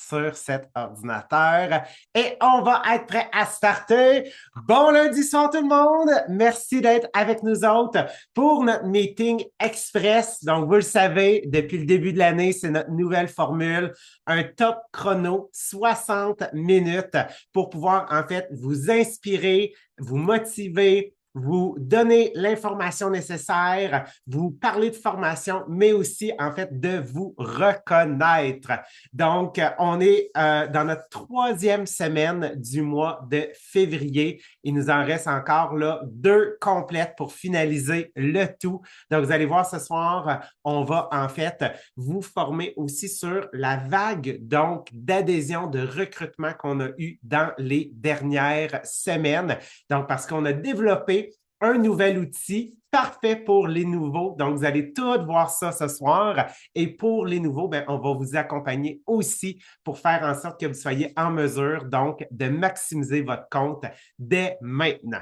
sur cet ordinateur et on va être prêt à starter. Bon lundi soir tout le monde. Merci d'être avec nous autres pour notre meeting express. Donc, vous le savez, depuis le début de l'année, c'est notre nouvelle formule, un top chrono 60 minutes pour pouvoir en fait vous inspirer, vous motiver, vous donner l'information nécessaire, vous parler de formation, mais aussi, en fait, de vous reconnaître. Donc, on est dans notre troisième semaine du mois de février. Il nous en reste encore là 2 complètes pour finaliser le tout. Donc, vous allez voir ce soir, on va en fait vous former aussi sur la vague donc d'adhésion, de recrutement qu'on a eu dans les dernières semaines. Donc, parce qu'on a développé un nouvel outil parfait pour les nouveaux. Donc, vous allez tout voir ça ce soir. Et pour les nouveaux, bien, on va vous accompagner aussi pour faire en sorte que vous soyez en mesure, donc, de maximiser votre compte dès maintenant.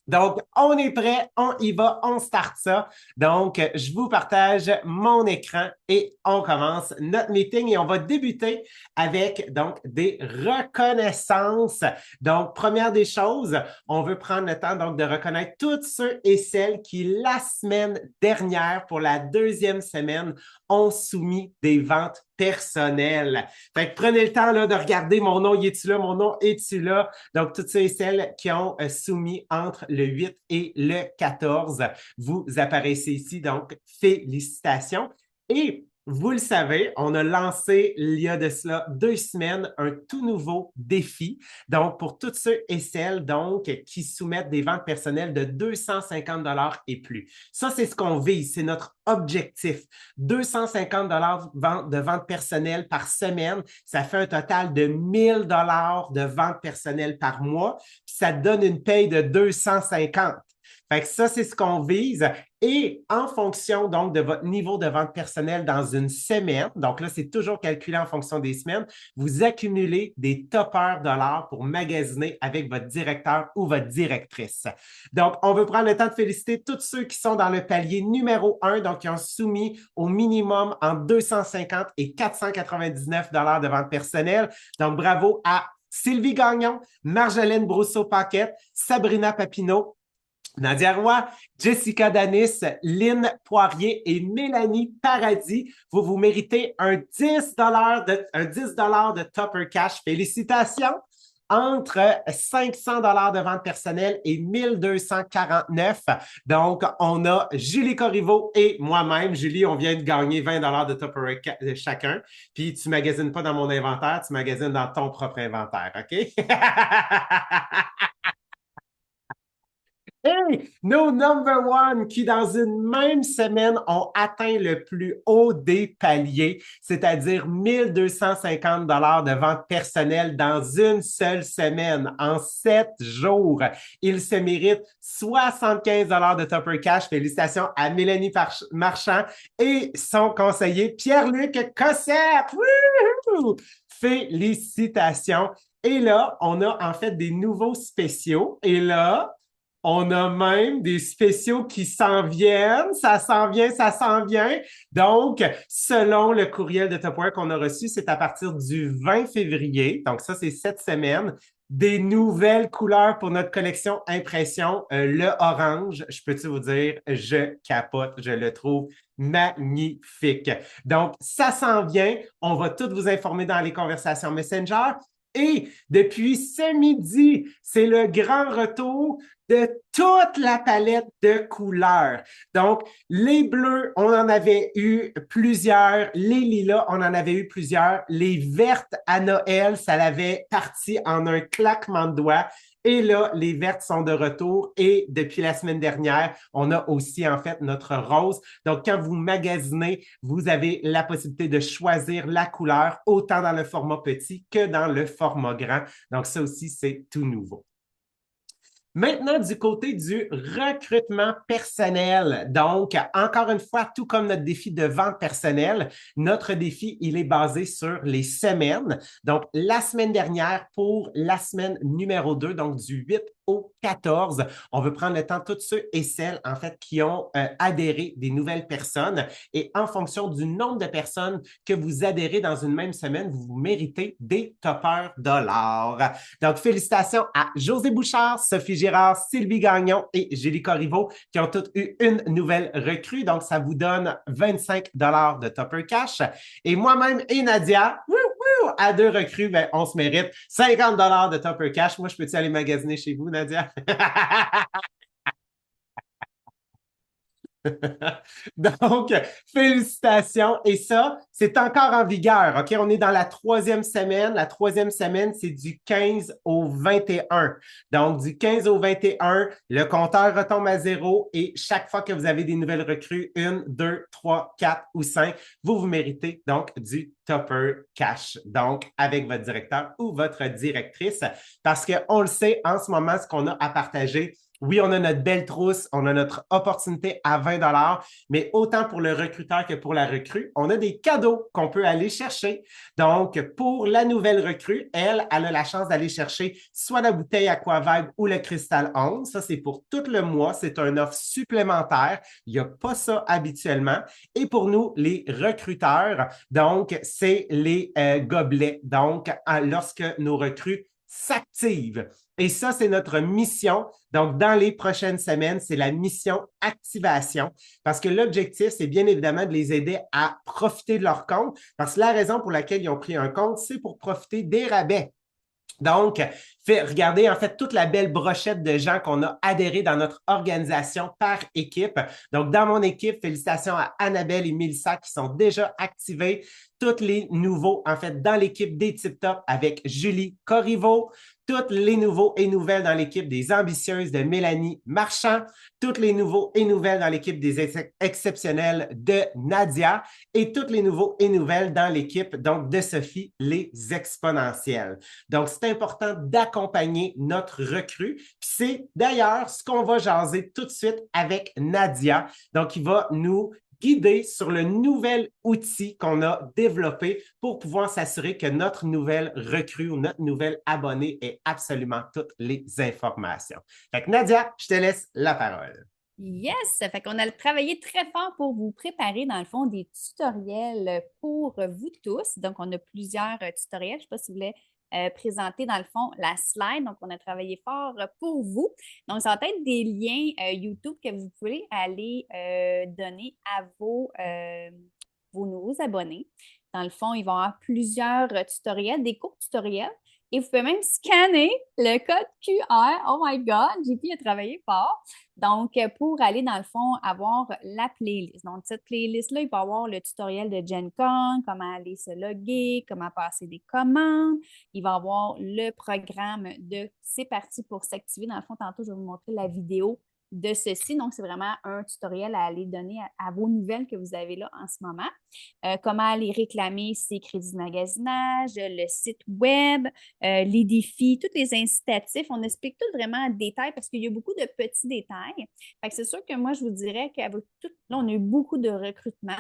Donc, on est prêt, on y va, on start ça. Donc, je vous partage mon écran et on commence notre meeting et on va débuter avec donc des reconnaissances. Donc, première des choses, on veut prendre le temps donc de reconnaître tous ceux et celles qui, la semaine dernière, pour la deuxième semaine, ont soumis des ventes personnelles. Fait que prenez le temps là, de regarder mon nom, est-tu là, mon nom, est-tu là? Donc, toutes ceux et celles qui ont soumis entre le 8 et le 14, vous apparaissez ici. Donc, félicitations. Et vous le savez, on a lancé il y a de cela 2 semaines un tout nouveau défi. Donc, pour tous ceux et celles donc, qui soumettent des ventes personnelles de 250 et plus. Ça, c'est ce qu'on vise, c'est notre objectif. 250 de ventes personnelles par semaine, ça fait un total de 1000 de ventes personnelles par mois, puis ça donne une paye de 250. Fait que ça, c'est ce qu'on vise. Et en fonction donc de votre niveau de vente personnelle dans une semaine, donc là, c'est toujours calculé en fonction des semaines, vous accumulez des toppers dollars pour magasiner avec votre directeur ou votre directrice. Donc, on veut prendre le temps de féliciter tous ceux qui sont dans le palier numéro 1, donc qui ont soumis au minimum entre 250 et 499 de vente personnelle. Donc, bravo à Sylvie Gagnon, Marjolaine Brousseau-Paquette, Sabrina Papineau, Nadia Roy, Jessica Danis, Lynn Poirier et Mélanie Paradis. Vous méritez un 10 de Topper Cash. Félicitations! Entre 500 de vente personnelle et 1249. Donc, on a Julie Corriveau et moi-même. Julie, on vient de gagner 20 de Topper chacun. Puis, tu magasines pas dans mon inventaire, tu magasines dans ton propre inventaire, OK? Et nos number one qui, dans une même semaine, ont atteint le plus haut des paliers, c'est-à-dire 1250 de vente personnelle dans une seule semaine, en 7 jours. Ils se méritent 75 de Topper Cash. Félicitations à Mélanie Marchand et son conseiller Pierre-Luc Cossette. Wouhou! Félicitations. Et là, on a en fait des nouveaux spéciaux. Et là, on a même des spéciaux qui s'en viennent. Ça s'en vient, ça s'en vient. Donc, selon le courriel de Tupperware qu'on a reçu, c'est à partir du 20 février. Donc, ça, c'est cette semaine. Des nouvelles couleurs pour notre collection Impression. Le orange, je peux-tu vous dire, je capote. Je le trouve magnifique. Donc, ça s'en vient. On va tout vous informer dans les conversations Messenger. Et depuis ce midi, c'est le grand retour de toute la palette de couleurs. Donc, les bleus, on en avait eu plusieurs. Les lilas, on en avait eu plusieurs. Les vertes à Noël, ça l'avait parti en un claquement de doigts. Et là, les vertes sont de retour. Et depuis la semaine dernière, on a aussi en fait notre rose. Donc, quand vous magasinez, vous avez la possibilité de choisir la couleur autant dans le format petit que dans le format grand. Donc, ça aussi, c'est tout nouveau. Maintenant, du côté du recrutement personnel. Donc, encore une fois, tout comme notre défi de vente personnelle, notre défi, il est basé sur les semaines. Donc, la semaine dernière pour la semaine numéro 2, donc du 8 au 14. On veut prendre le temps, tous ceux et celles, en fait, qui ont adhéré, des nouvelles personnes. Et en fonction du nombre de personnes que vous adhérez dans une même semaine, vous méritez des toppers dollars. Donc, félicitations à José Bouchard, Sophie Girard, Sylvie Gagnon et Julie Corriveau qui ont toutes eu une nouvelle recrue. Donc, ça vous donne 25 dollars de topper cash. Et moi-même et Nadia, à 2 recrues, ben, on se mérite 50 dollars de topper cash. Moi, je peux-tu aller magasiner chez vous, Nadia? Donc, félicitations. Et ça, c'est encore en vigueur. OK? On est dans la troisième semaine. La troisième semaine, c'est du 15 au 21. Donc, du 15 au 21, le compteur retombe à zéro et chaque fois que vous avez des nouvelles recrues, 1, 2, 3, 4 ou 5, vous méritez donc du topper cash. Donc, avec votre directeur ou votre directrice, parce qu'on le sait en ce moment, ce qu'on a à partager, oui, on a notre belle trousse, on a notre opportunité à 20 dollars, mais autant pour le recruteur que pour la recrue, on a des cadeaux qu'on peut aller chercher. Donc, pour la nouvelle recrue, elle a la chance d'aller chercher soit la bouteille Aquavibe ou le Cristal 11. Ça, c'est pour tout le mois. C'est un offre supplémentaire. Il n'y a pas ça habituellement. Et pour nous, les recruteurs, donc, c'est les gobelets. Donc, lorsque nos recrues s'activent. Et ça, c'est notre mission. Donc, dans les prochaines semaines, c'est la mission activation parce que l'objectif, c'est bien évidemment de les aider à profiter de leur compte parce que la raison pour laquelle ils ont pris un compte, c'est pour profiter des rabais. Donc, regardez en fait toute la belle brochette de gens qu'on a adhérés dans notre organisation par équipe. Donc, dans mon équipe, félicitations à Annabelle et Mélissa qui sont déjà activés. Tous les nouveaux, en fait, dans l'équipe des Tip Top avec Julie Corriveau, tous les nouveaux et nouvelles dans l'équipe des Ambitieuses de Mélanie Marchand, tous les nouveaux et nouvelles dans l'équipe des Exceptionnels de Nadia et tous les nouveaux et nouvelles dans l'équipe donc de Sophie, les Exponentielles. Donc, c'est important d'accompagner notre recrue. Puis c'est d'ailleurs ce qu'on va jaser tout de suite avec Nadia. Donc, il va nous guider sur le nouvel outil qu'on a développé pour pouvoir s'assurer que notre nouvelle recrue ou notre nouvelle abonnée ait absolument toutes les informations. Fait que Nadia, je te laisse la parole. Yes! Fait qu'on a travaillé très fort pour vous préparer, dans le fond, des tutoriels pour vous tous. Donc, on a plusieurs tutoriels. Je ne sais pas si vous voulez présenter, dans le fond, la slide. Donc, on a travaillé fort pour vous. Donc, ça va être des liens YouTube que vous pouvez aller donner à vos nouveaux abonnés. Dans le fond, ils vont avoir plusieurs tutoriels, des courts tutoriels. Et vous pouvez même scanner le code QR. Oh my God, JP a travaillé fort. Donc, pour aller dans le fond, avoir la playlist. Donc, cette playlist-là, il va y avoir le tutoriel de GenCon, comment aller se loguer, comment passer des commandes. Il va y avoir le programme de C'est parti pour s'activer. Dans le fond, tantôt, je vais vous montrer la vidéo de ceci. Donc, c'est vraiment un tutoriel à aller donner à vos nouvelles que vous avez là en ce moment. Comment aller réclamer ses crédits de magasinage, le site web, les défis, tous les incitatifs. On explique tout vraiment en détail parce qu'il y a beaucoup de petits détails. Fait que c'est sûr que moi, je vous dirais qu'avec tout, là, on a eu beaucoup de recrutement.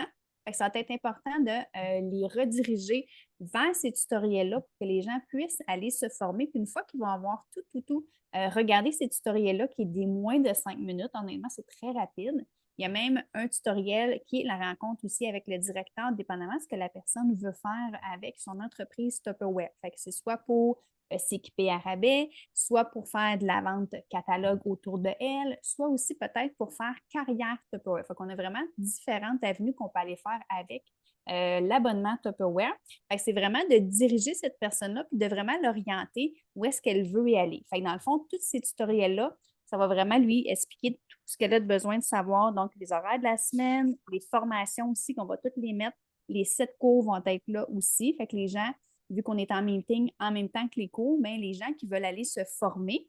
Fait que ça va être important de les rediriger vers ces tutoriels-là pour que les gens puissent aller se former. Puis une fois qu'ils vont avoir tout, regardez ces tutoriels-là qui est des moins de 5 minutes. Honnêtement, c'est très rapide. Il y a même un tutoriel qui est la rencontre aussi avec le directeur, dépendamment de ce que la personne veut faire avec son entreprise Tupperware. Fait que c'est soit pour s'équiper à rabais, soit pour faire de la vente catalogue autour de elle, soit aussi peut-être pour faire carrière Tupperware. Fait qu'on a vraiment différentes avenues qu'on peut aller faire avec l'abonnement Tupperware. Fait que c'est vraiment de diriger cette personne-là puis de vraiment l'orienter où est-ce qu'elle veut y aller. Fait que dans le fond, tous ces tutoriels-là, ça va vraiment lui expliquer tout ce qu'elle a besoin de savoir. Donc, les horaires de la semaine, les formations aussi, qu'on va toutes les mettre. Les 7 cours vont être là aussi. Fait que les gens, vu qu'on est en meeting en même temps que les cours, bien, les gens qui veulent aller se former,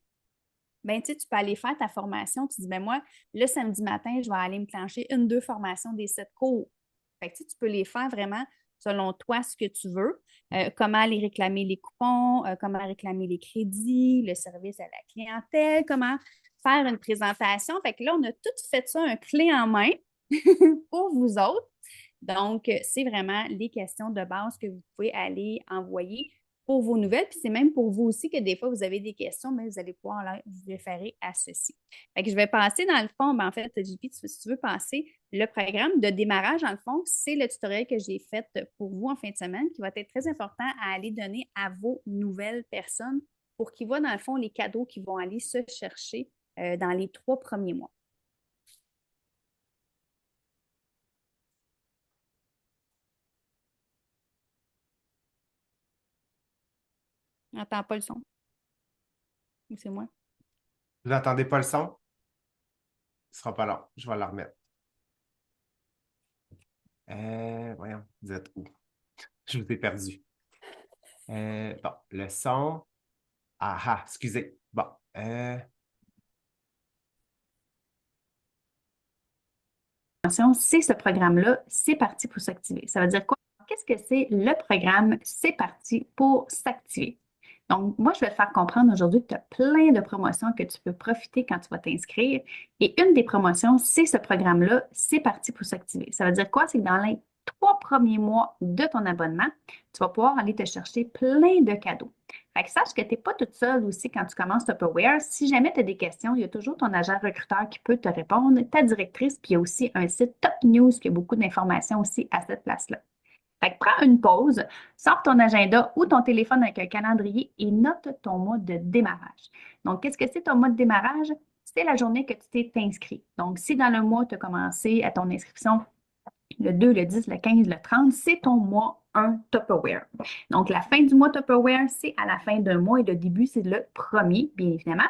ben, tu peux aller faire ta formation. Tu dis, ben moi, le samedi matin, je vais aller me plancher 1, 2 formations des 7 cours. Fait que, tu peux les faire vraiment selon toi ce que tu veux. Comment aller réclamer les coupons, comment réclamer les crédits, le service à la clientèle, comment faire une présentation. Fait que là, on a tout fait ça, un clé en main pour vous autres. Donc, c'est vraiment les questions de base que vous pouvez aller envoyer pour vos nouvelles. Puis c'est même pour vous aussi que des fois, vous avez des questions, mais vous allez pouvoir vous référer à ceci. Fait que je vais passer dans le fond, ben en fait, JP, si tu veux passer, le programme de démarrage, dans le fond, c'est le tutoriel que j'ai fait pour vous en fin de semaine qui va être très important à aller donner à vos nouvelles personnes pour qu'ils voient, dans le fond, les cadeaux qui vont aller se chercher dans les 3 premiers mois. N'entends pas le son. Ou c'est moi? Vous n'entendez pas le son? Ce sera pas long. Je vais la remettre. Voyons, vous êtes où? Je vous ai perdu. Bon, le son. Ah ah, excusez. Bon. C'est ce programme-là, c'est parti pour s'activer. Ça veut dire quoi? Qu'est-ce que c'est le programme C'est parti pour s'activer? Donc, moi, je vais te faire comprendre aujourd'hui que tu as plein de promotions que tu peux profiter quand tu vas t'inscrire. Et une des promotions, c'est ce programme-là, C'est parti pour s'activer. Ça veut dire quoi? C'est que dans les 3 premiers mois de ton abonnement, tu vas pouvoir aller te chercher plein de cadeaux. Fait que sache que tu n'es pas toute seule aussi quand tu commences Tupperware. Si jamais tu as des questions, il y a toujours ton agent recruteur qui peut te répondre, ta directrice, puis il y a aussi un site Top News qui a beaucoup d'informations aussi à cette place-là. Fait que prends une pause, sors ton agenda ou ton téléphone avec un calendrier et note ton mois de démarrage. Donc, qu'est-ce que c'est ton mois de démarrage? C'est la journée que tu t'es inscrit. Donc, si dans le mois, tu as commencé à ton inscription le 2, le 10, le 15, le 30, c'est ton mois 1 Tupperware. Donc, la fin du mois Tupperware, c'est à la fin d'un mois et le début, c'est le premier, bien évidemment.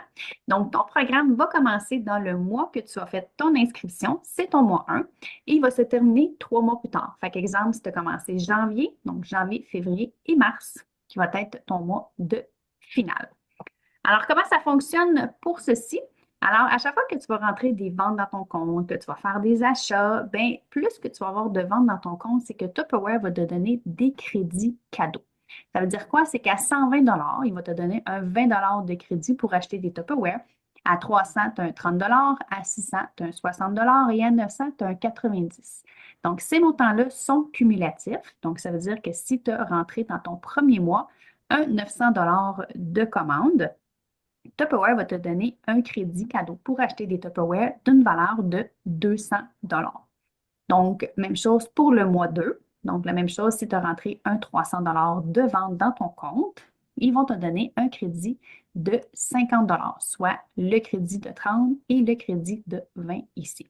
Donc, ton programme va commencer dans le mois que tu as fait ton inscription, c'est ton mois 1, et il va se terminer 3 mois plus tard. Fait qu'exemple, si tu as commencé janvier, donc janvier, février et mars, qui va être ton mois de finale. Alors, comment ça fonctionne pour ceci? Alors, à chaque fois que tu vas rentrer des ventes dans ton compte, que tu vas faire des achats, bien, plus que tu vas avoir de ventes dans ton compte, c'est que Tupperware va te donner des crédits cadeaux. Ça veut dire quoi? C'est qu'à 120 il va te donner un 20 de crédit pour acheter des Tupperware. À 300, tu as un 30 à 600, tu as un 60 et à 900, tu as un 90. Donc, ces montants-là sont cumulatifs. Donc, ça veut dire que si tu as rentré dans ton premier mois un 900 de commande, Tupperware va te donner un crédit cadeau pour acheter des Tupperware d'une valeur de 200 Donc, même chose pour le mois 2. Donc, la même chose, si tu as rentré un 300 de vente dans ton compte, ils vont te donner un crédit de 50 soit le crédit de 30 et le crédit de 20 ici.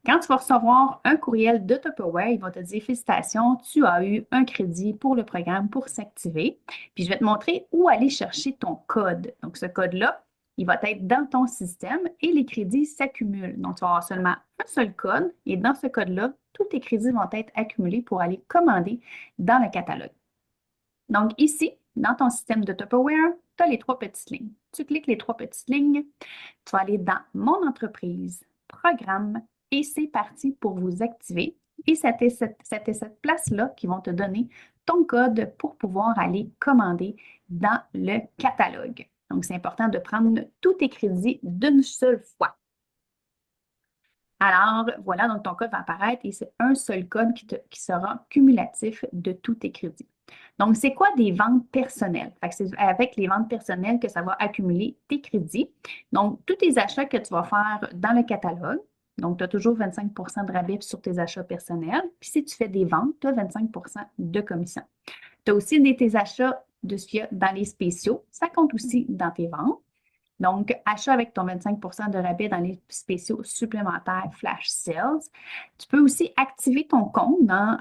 Quand tu vas recevoir un courriel de Tupperware, il va te dire félicitations, tu as eu un crédit pour le programme pour s'activer. Puis je vais te montrer où aller chercher ton code. Donc, ce code-là, il va être dans ton système et les crédits s'accumulent. Donc, tu vas avoir seulement un seul code et dans ce code-là, tous tes crédits vont être accumulés pour aller commander dans le catalogue. Donc, ici, dans ton système de Tupperware, tu as les 3 petites lignes. Tu cliques les 3 petites lignes, tu vas aller dans Mon entreprise, Programme, et c'est parti pour vous activer. Et c'était cette place-là qui vont te donner ton code pour pouvoir aller commander dans le catalogue. Donc, c'est important de prendre tous tes crédits d'une seule fois. Alors, voilà, donc ton code va apparaître et c'est un seul code qui sera cumulatif de tous tes crédits. Donc, c'est quoi des ventes personnelles? Fait que c'est avec les ventes personnelles que ça va accumuler tes crédits. Donc, tous tes achats que tu vas faire dans le catalogue, donc tu as toujours 25 de rabais sur tes achats personnels. Puis si tu fais des ventes, tu as 25 de commission. Tu as aussi tes achats de ce qu'il y a dans les spéciaux. Ça compte aussi dans tes ventes. Donc, achat avec ton 25 de rabais dans les spéciaux supplémentaires Flash Sales. Tu peux aussi activer ton compte dans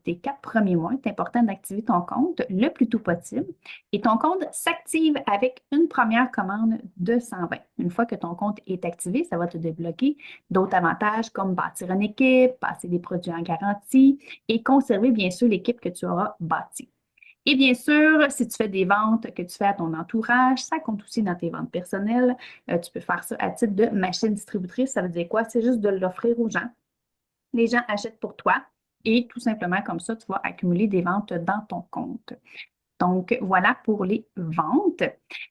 tes 4 premiers mois. C'est important d'activer ton compte le plus tôt possible. Et ton compte s'active avec une première commande de 120. Une fois que ton compte est activé, ça va te débloquer d'autres avantages comme bâtir une équipe, passer des produits en garantie et conserver bien sûr l'équipe que tu auras bâtie. Et bien sûr, si tu fais des ventes que tu fais à ton entourage, ça compte aussi dans tes ventes personnelles. Tu peux faire ça à titre de machine distributrice. Ça veut dire quoi? C'est juste de l'offrir aux gens. Les gens achètent pour toi et tout simplement comme ça, tu vas accumuler des ventes dans ton compte. Donc, voilà pour les ventes.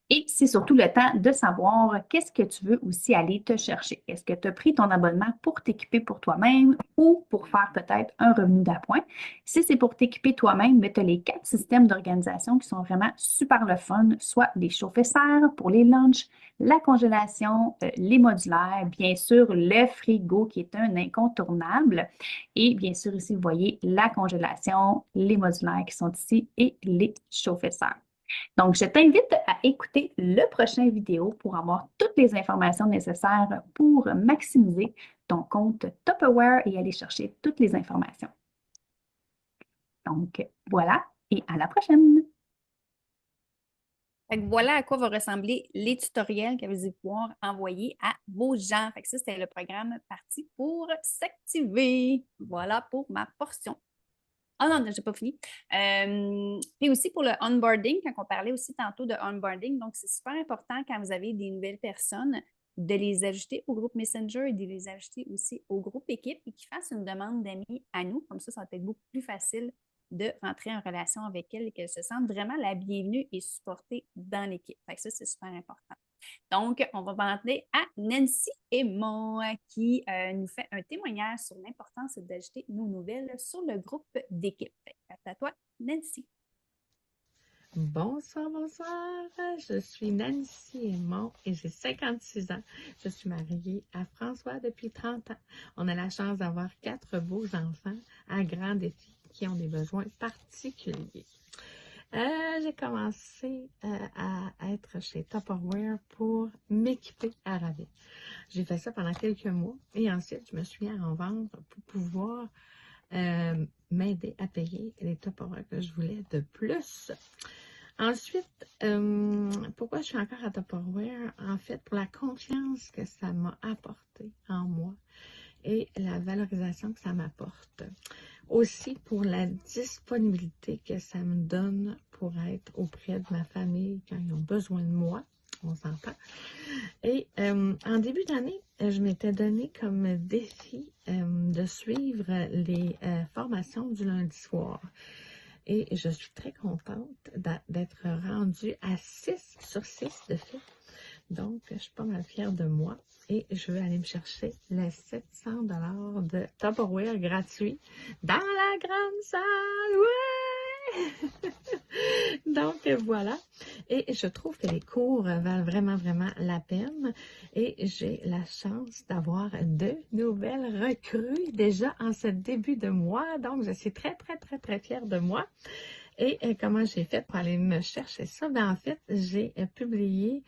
Et c'est surtout le temps de savoir qu'est-ce que tu veux aussi aller te chercher. Est-ce que tu as pris ton abonnement pour t'équiper pour toi-même ou pour faire peut-être un revenu d'appoint? Si c'est pour t'équiper toi-même, tu as les 4 systèmes d'organisation qui sont vraiment super le fun, soit les chauffe-serre pour les lunchs, la congélation, les modulaires, bien sûr, le frigo qui est un incontournable. Et bien sûr, ici, vous voyez la congélation, les modulaires qui sont ici et les chauffeurs. Donc, je t'invite à écouter le prochain vidéo pour avoir toutes les informations nécessaires pour maximiser ton compte Tupperware et aller chercher toutes les informations. Donc, voilà et à la prochaine! Fait que voilà à quoi vont ressembler les tutoriels que vous allez pouvoir envoyer à vos gens. Fait que ça, c'était le programme parti pour s'activer. Voilà pour ma portion. Ah non, j'ai pas fini. Puis aussi pour le onboarding, quand on parlait aussi tantôt de onboarding, donc c'est super important quand vous avez des nouvelles personnes de les ajouter au groupe Messenger et de les ajouter aussi au groupe équipe et qu'ils fassent une demande d'amis à nous. Comme ça va être beaucoup plus facile de rentrer en relation avec elles et qu'elles se sentent vraiment la bienvenue et supportée dans l'équipe. Fait que ça, c'est super important. Donc, on va parler à Nancy Aymon qui nous fait un témoignage sur l'importance d'ajouter nos nouvelles sur le groupe d'équipe. À toi, Nancy. Bonsoir, bonsoir. Je suis Nancy Aymon et j'ai 56 ans. Je suis mariée à François depuis 30 ans. On a la chance d'avoir 4 beaux enfants à grands défis qui ont des besoins particuliers. J'ai commencé à être chez Tupperware pour m'équiper à rabais. J'ai fait ça pendant quelques mois et ensuite je me suis mis à en vendre pour pouvoir m'aider à payer les Tupperware que je voulais de plus. Ensuite, pourquoi je suis encore à Tupperware? En fait, pour la confiance que ça m'a apporté en moi et la valorisation que ça m'apporte. Aussi pour la disponibilité que ça me donne pour être auprès de ma famille quand ils ont besoin de moi. On s'entend. Et en début d'année, je m'étais donné comme défi de suivre les formations du lundi soir. Et je suis très contente d'être rendue à 6 sur 6 de fait. Donc, je suis pas mal fière de moi. Et je vais aller me chercher les 700 $ de Tupperware gratuit dans la grande salle. Ouais! Donc, voilà. Et je trouve que les cours valent vraiment, vraiment la peine. Et j'ai la chance d'avoir 2 nouvelles recrues déjà en ce début de mois. Donc, je suis très, très, très, très fière de moi. Et comment j'ai fait pour aller me chercher ça? Ben, en fait, j'ai publié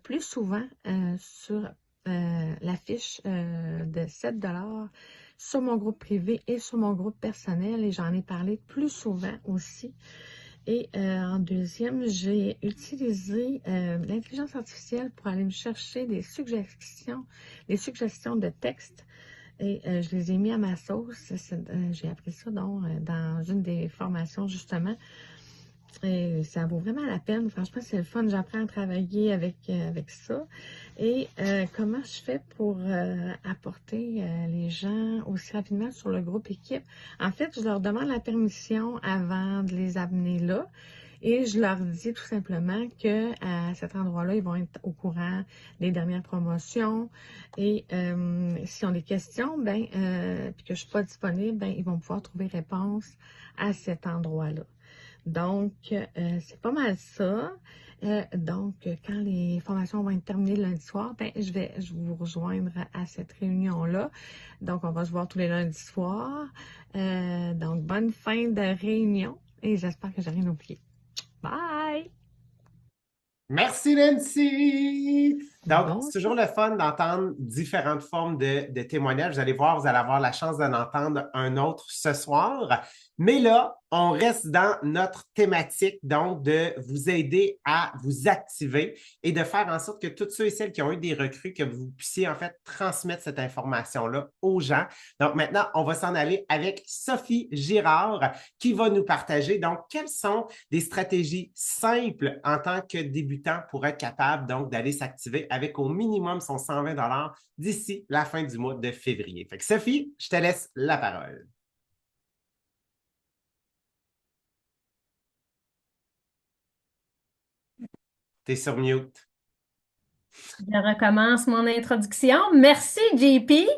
plus souvent sur la fiche de 7 $ sur mon groupe privé et sur mon groupe personnel. Et j'en ai parlé plus souvent aussi. Et en deuxième, j'ai utilisé l'intelligence artificielle pour aller me chercher des suggestions de texte. Et je les ai mis à ma sauce. J'ai appris ça donc dans une des formations justement. Et ça vaut vraiment la peine. Franchement, c'est le fun. J'apprends à travailler avec ça. Et comment je fais pour apporter les gens aussi rapidement sur le groupe équipe? En fait, je leur demande la permission avant de les amener là. Et je leur dis tout simplement que à cet endroit-là, ils vont être au courant des dernières promotions. Et s'ils ont des questions, puis que je suis pas disponible, ils vont pouvoir trouver réponse à cet endroit-là. Donc, c'est pas mal ça. Donc, quand les formations vont être terminées le lundi soir, je vais vous rejoindre à cette réunion-là. Donc, on va se voir tous les lundis soirs. Donc, bonne fin de réunion et j'espère que j'ai rien oublié. Bye! Merci, Nancy! Donc, Bon, c'est toujours le fun d'entendre différentes formes de témoignages. Vous allez voir, vous allez avoir la chance d'en entendre un autre ce soir. Mais là, on reste dans notre thématique, donc de vous aider à vous activer et de faire en sorte que tous ceux et celles qui ont eu des recrues, que vous puissiez en fait transmettre cette information-là aux gens. Donc maintenant, on va s'en aller avec Sophie Girard qui va nous partager donc quelles sont des stratégies simples en tant que débutant pour être capable donc d'aller s'activer avec au minimum son 120 $ d'ici la fin du mois de février. Fait que Sophie, je te laisse la parole. T'es sur mute. Je recommence mon introduction. Merci, JP.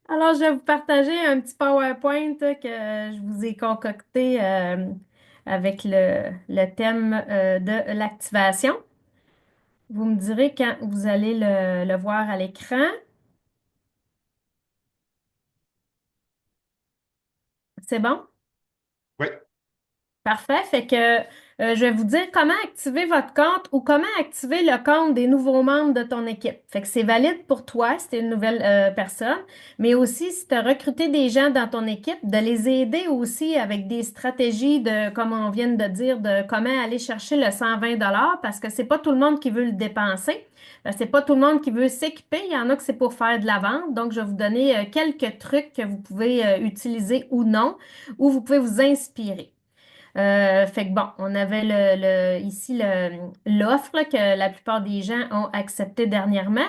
Alors, je vais vous partager un petit PowerPoint que je vous ai concocté avec le thème de l'activation. Vous me direz quand vous allez le voir à l'écran. C'est bon? Oui. Parfait. Fait que je vais vous dire comment activer votre compte ou comment activer le compte des nouveaux membres de ton équipe. Fait que c'est valide pour toi si tu es une nouvelle personne, mais aussi si tu as recruté des gens dans ton équipe, de les aider aussi avec des stratégies de, comme on vient de dire, de comment aller chercher le 120 parce que c'est pas tout le monde qui veut le dépenser. C'est pas tout le monde qui veut s'équiper. Il y en a que c'est pour faire de la vente. Donc, je vais vous donner quelques trucs que vous pouvez utiliser ou non, ou vous pouvez vous inspirer. Fait que bon, on avait ici l'offre là, que la plupart des gens ont accepté dernièrement.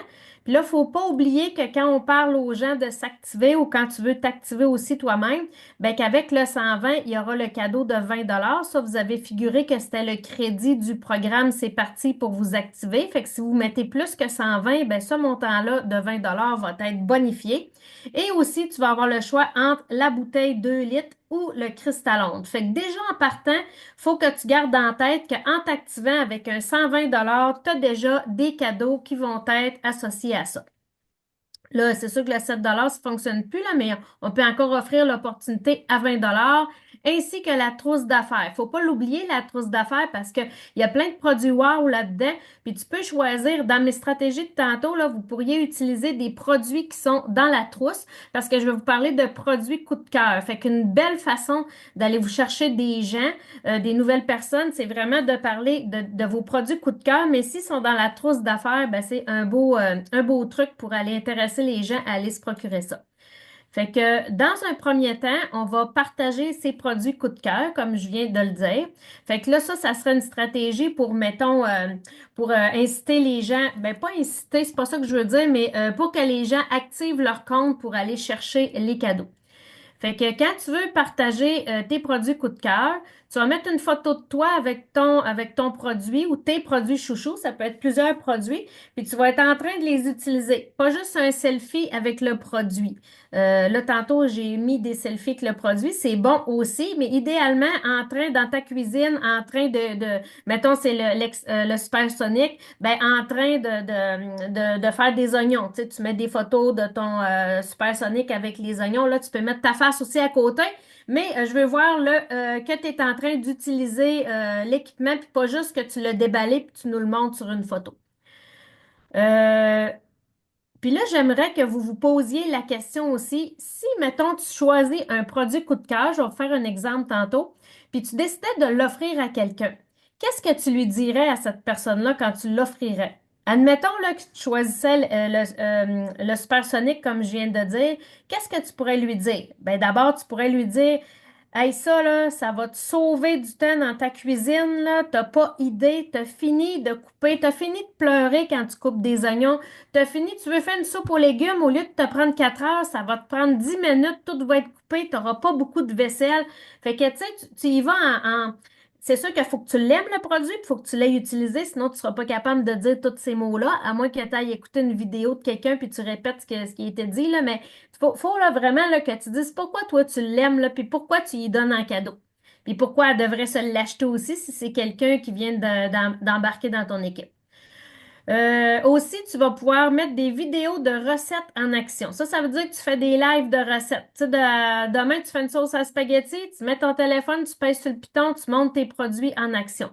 Puis là, il ne faut pas oublier que quand on parle aux gens de s'activer ou quand tu veux t'activer aussi toi-même, ben qu'avec le 120, il y aura le cadeau de 20 Ça, vous avez figuré que c'était le crédit du programme C'est parti pour vous activer. Fait que si vous mettez plus que 120, ben ce montant-là de 20 va être bonifié. Et aussi, tu vas avoir le choix entre la bouteille 2 litres ou le cristalone. Fait que déjà en partant, il faut que tu gardes en tête qu'en t'activant avec un 120 tu as déjà des cadeaux qui vont être associés à ça. Là, c'est sûr que le 7 ça ne fonctionne plus, là, mais on peut encore offrir l'opportunité à 20 ainsi que la trousse d'affaires. Il ne faut pas l'oublier, la trousse d'affaires, parce qu'il y a plein de produits wow là-dedans. Puis tu peux choisir, dans mes stratégies de tantôt, là, vous pourriez utiliser des produits qui sont dans la trousse, parce que je vais vous parler de produits coup de cœur. Fait qu'une belle façon d'aller vous chercher des gens, des nouvelles personnes, c'est vraiment de parler de vos produits coup de cœur, mais s'ils sont dans la trousse d'affaires, ben, c'est un beau truc pour aller intéresser les gens à aller se procurer ça. Fait que dans un premier temps, on va partager ces produits coup de cœur, comme je viens de le dire. Fait que là, ça serait une stratégie pour, mettons, pour inciter les gens, ben pas inciter, c'est pas ça que je veux dire, mais pour que les gens activent leur compte pour aller chercher les cadeaux. Fait que quand tu veux partager tes produits coup de cœur, tu vas mettre une photo de toi avec ton produit ou tes produits chouchous, ça peut être plusieurs produits, puis tu vas être en train de les utiliser. Pas juste un selfie avec le produit. Là, tantôt, j'ai mis des selfies avec le produit, c'est bon aussi, mais idéalement, en train, dans ta cuisine, en train mettons, c'est le supersonic, ben, en train de faire des oignons. Tu sais, tu mets des photos de ton supersonic avec les oignons, là, tu peux mettre ta face aussi à côté. Mais je veux voir là, que tu es en train d'utiliser l'équipement, puis pas juste que tu l'as déballé puis tu nous le montres sur une photo. Puis là, j'aimerais que vous vous posiez la question aussi, si, mettons, tu choisis un produit coup de cœur, je vais vous faire un exemple tantôt, puis tu décidais de l'offrir à quelqu'un, qu'est-ce que tu lui dirais à cette personne-là quand tu l'offrirais? Admettons là, que tu choisissais le supersonic, comme je viens de dire, qu'est-ce que tu pourrais lui dire? Ben, d'abord, tu pourrais lui dire, hey, ça, là, ça va te sauver du temps dans ta cuisine, là. T'as pas idée, t'as fini de couper, t'as fini de pleurer quand tu coupes des oignons. T'as fini, tu veux faire une soupe aux légumes, au lieu de te prendre 4 heures, ça va te prendre 10 minutes, tout va être coupé, t'auras pas beaucoup de vaisselle. Fait que, tu sais, tu y vas C'est sûr qu'il faut que tu l'aimes, le produit, il faut que tu l'aies utilisé, sinon tu seras pas capable de dire tous ces mots-là, à moins que tu ailles écouter une vidéo de quelqu'un puis tu répètes ce qui a été dit, là, mais faut là, vraiment là, que tu dises pourquoi toi tu l'aimes, là, puis pourquoi tu y donnes en cadeau. Puis pourquoi elle devrait se l'acheter aussi si c'est quelqu'un qui vient d'embarquer dans ton équipe. Aussi, tu vas pouvoir mettre des vidéos de recettes en action. Ça veut dire que tu fais des lives de recettes. Tu sais, demain, tu fais une sauce à spaghetti, tu mets ton téléphone, tu pèses sur le piton, tu montes tes produits en action.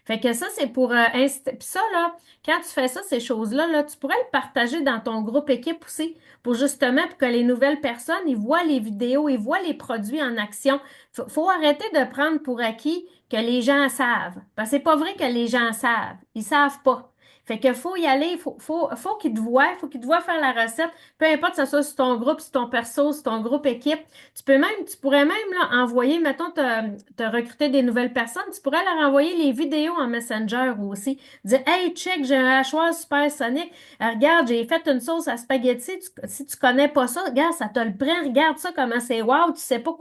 Fait que ça, c'est pour inciter. Puis ça, là, quand tu fais ça, ces choses-là, là, tu pourrais le partager dans ton groupe équipe aussi, pour justement pour que les nouvelles personnes, ils voient les vidéos, ils voient les produits en action. Faut arrêter de prendre pour acquis que les gens savent. Parce que c'est pas vrai que les gens savent. Ils savent pas. Fait que faut y aller, faut qu'ils te voient, faut qu'ils te voient faire la recette. Peu importe que ce soit sur ton groupe, sur ton perso, sur ton groupe équipe. Tu pourrais même là, envoyer, mettons, t'as recruté des nouvelles personnes, tu pourrais leur envoyer les vidéos en Messenger aussi. Dire, hey, check, j'ai un hachoir supersonique. Regarde, j'ai fait une sauce à spaghetti. Si tu connais pas ça, regarde, ça te le prend. Regarde ça, comment c'est wow. Tu sais pas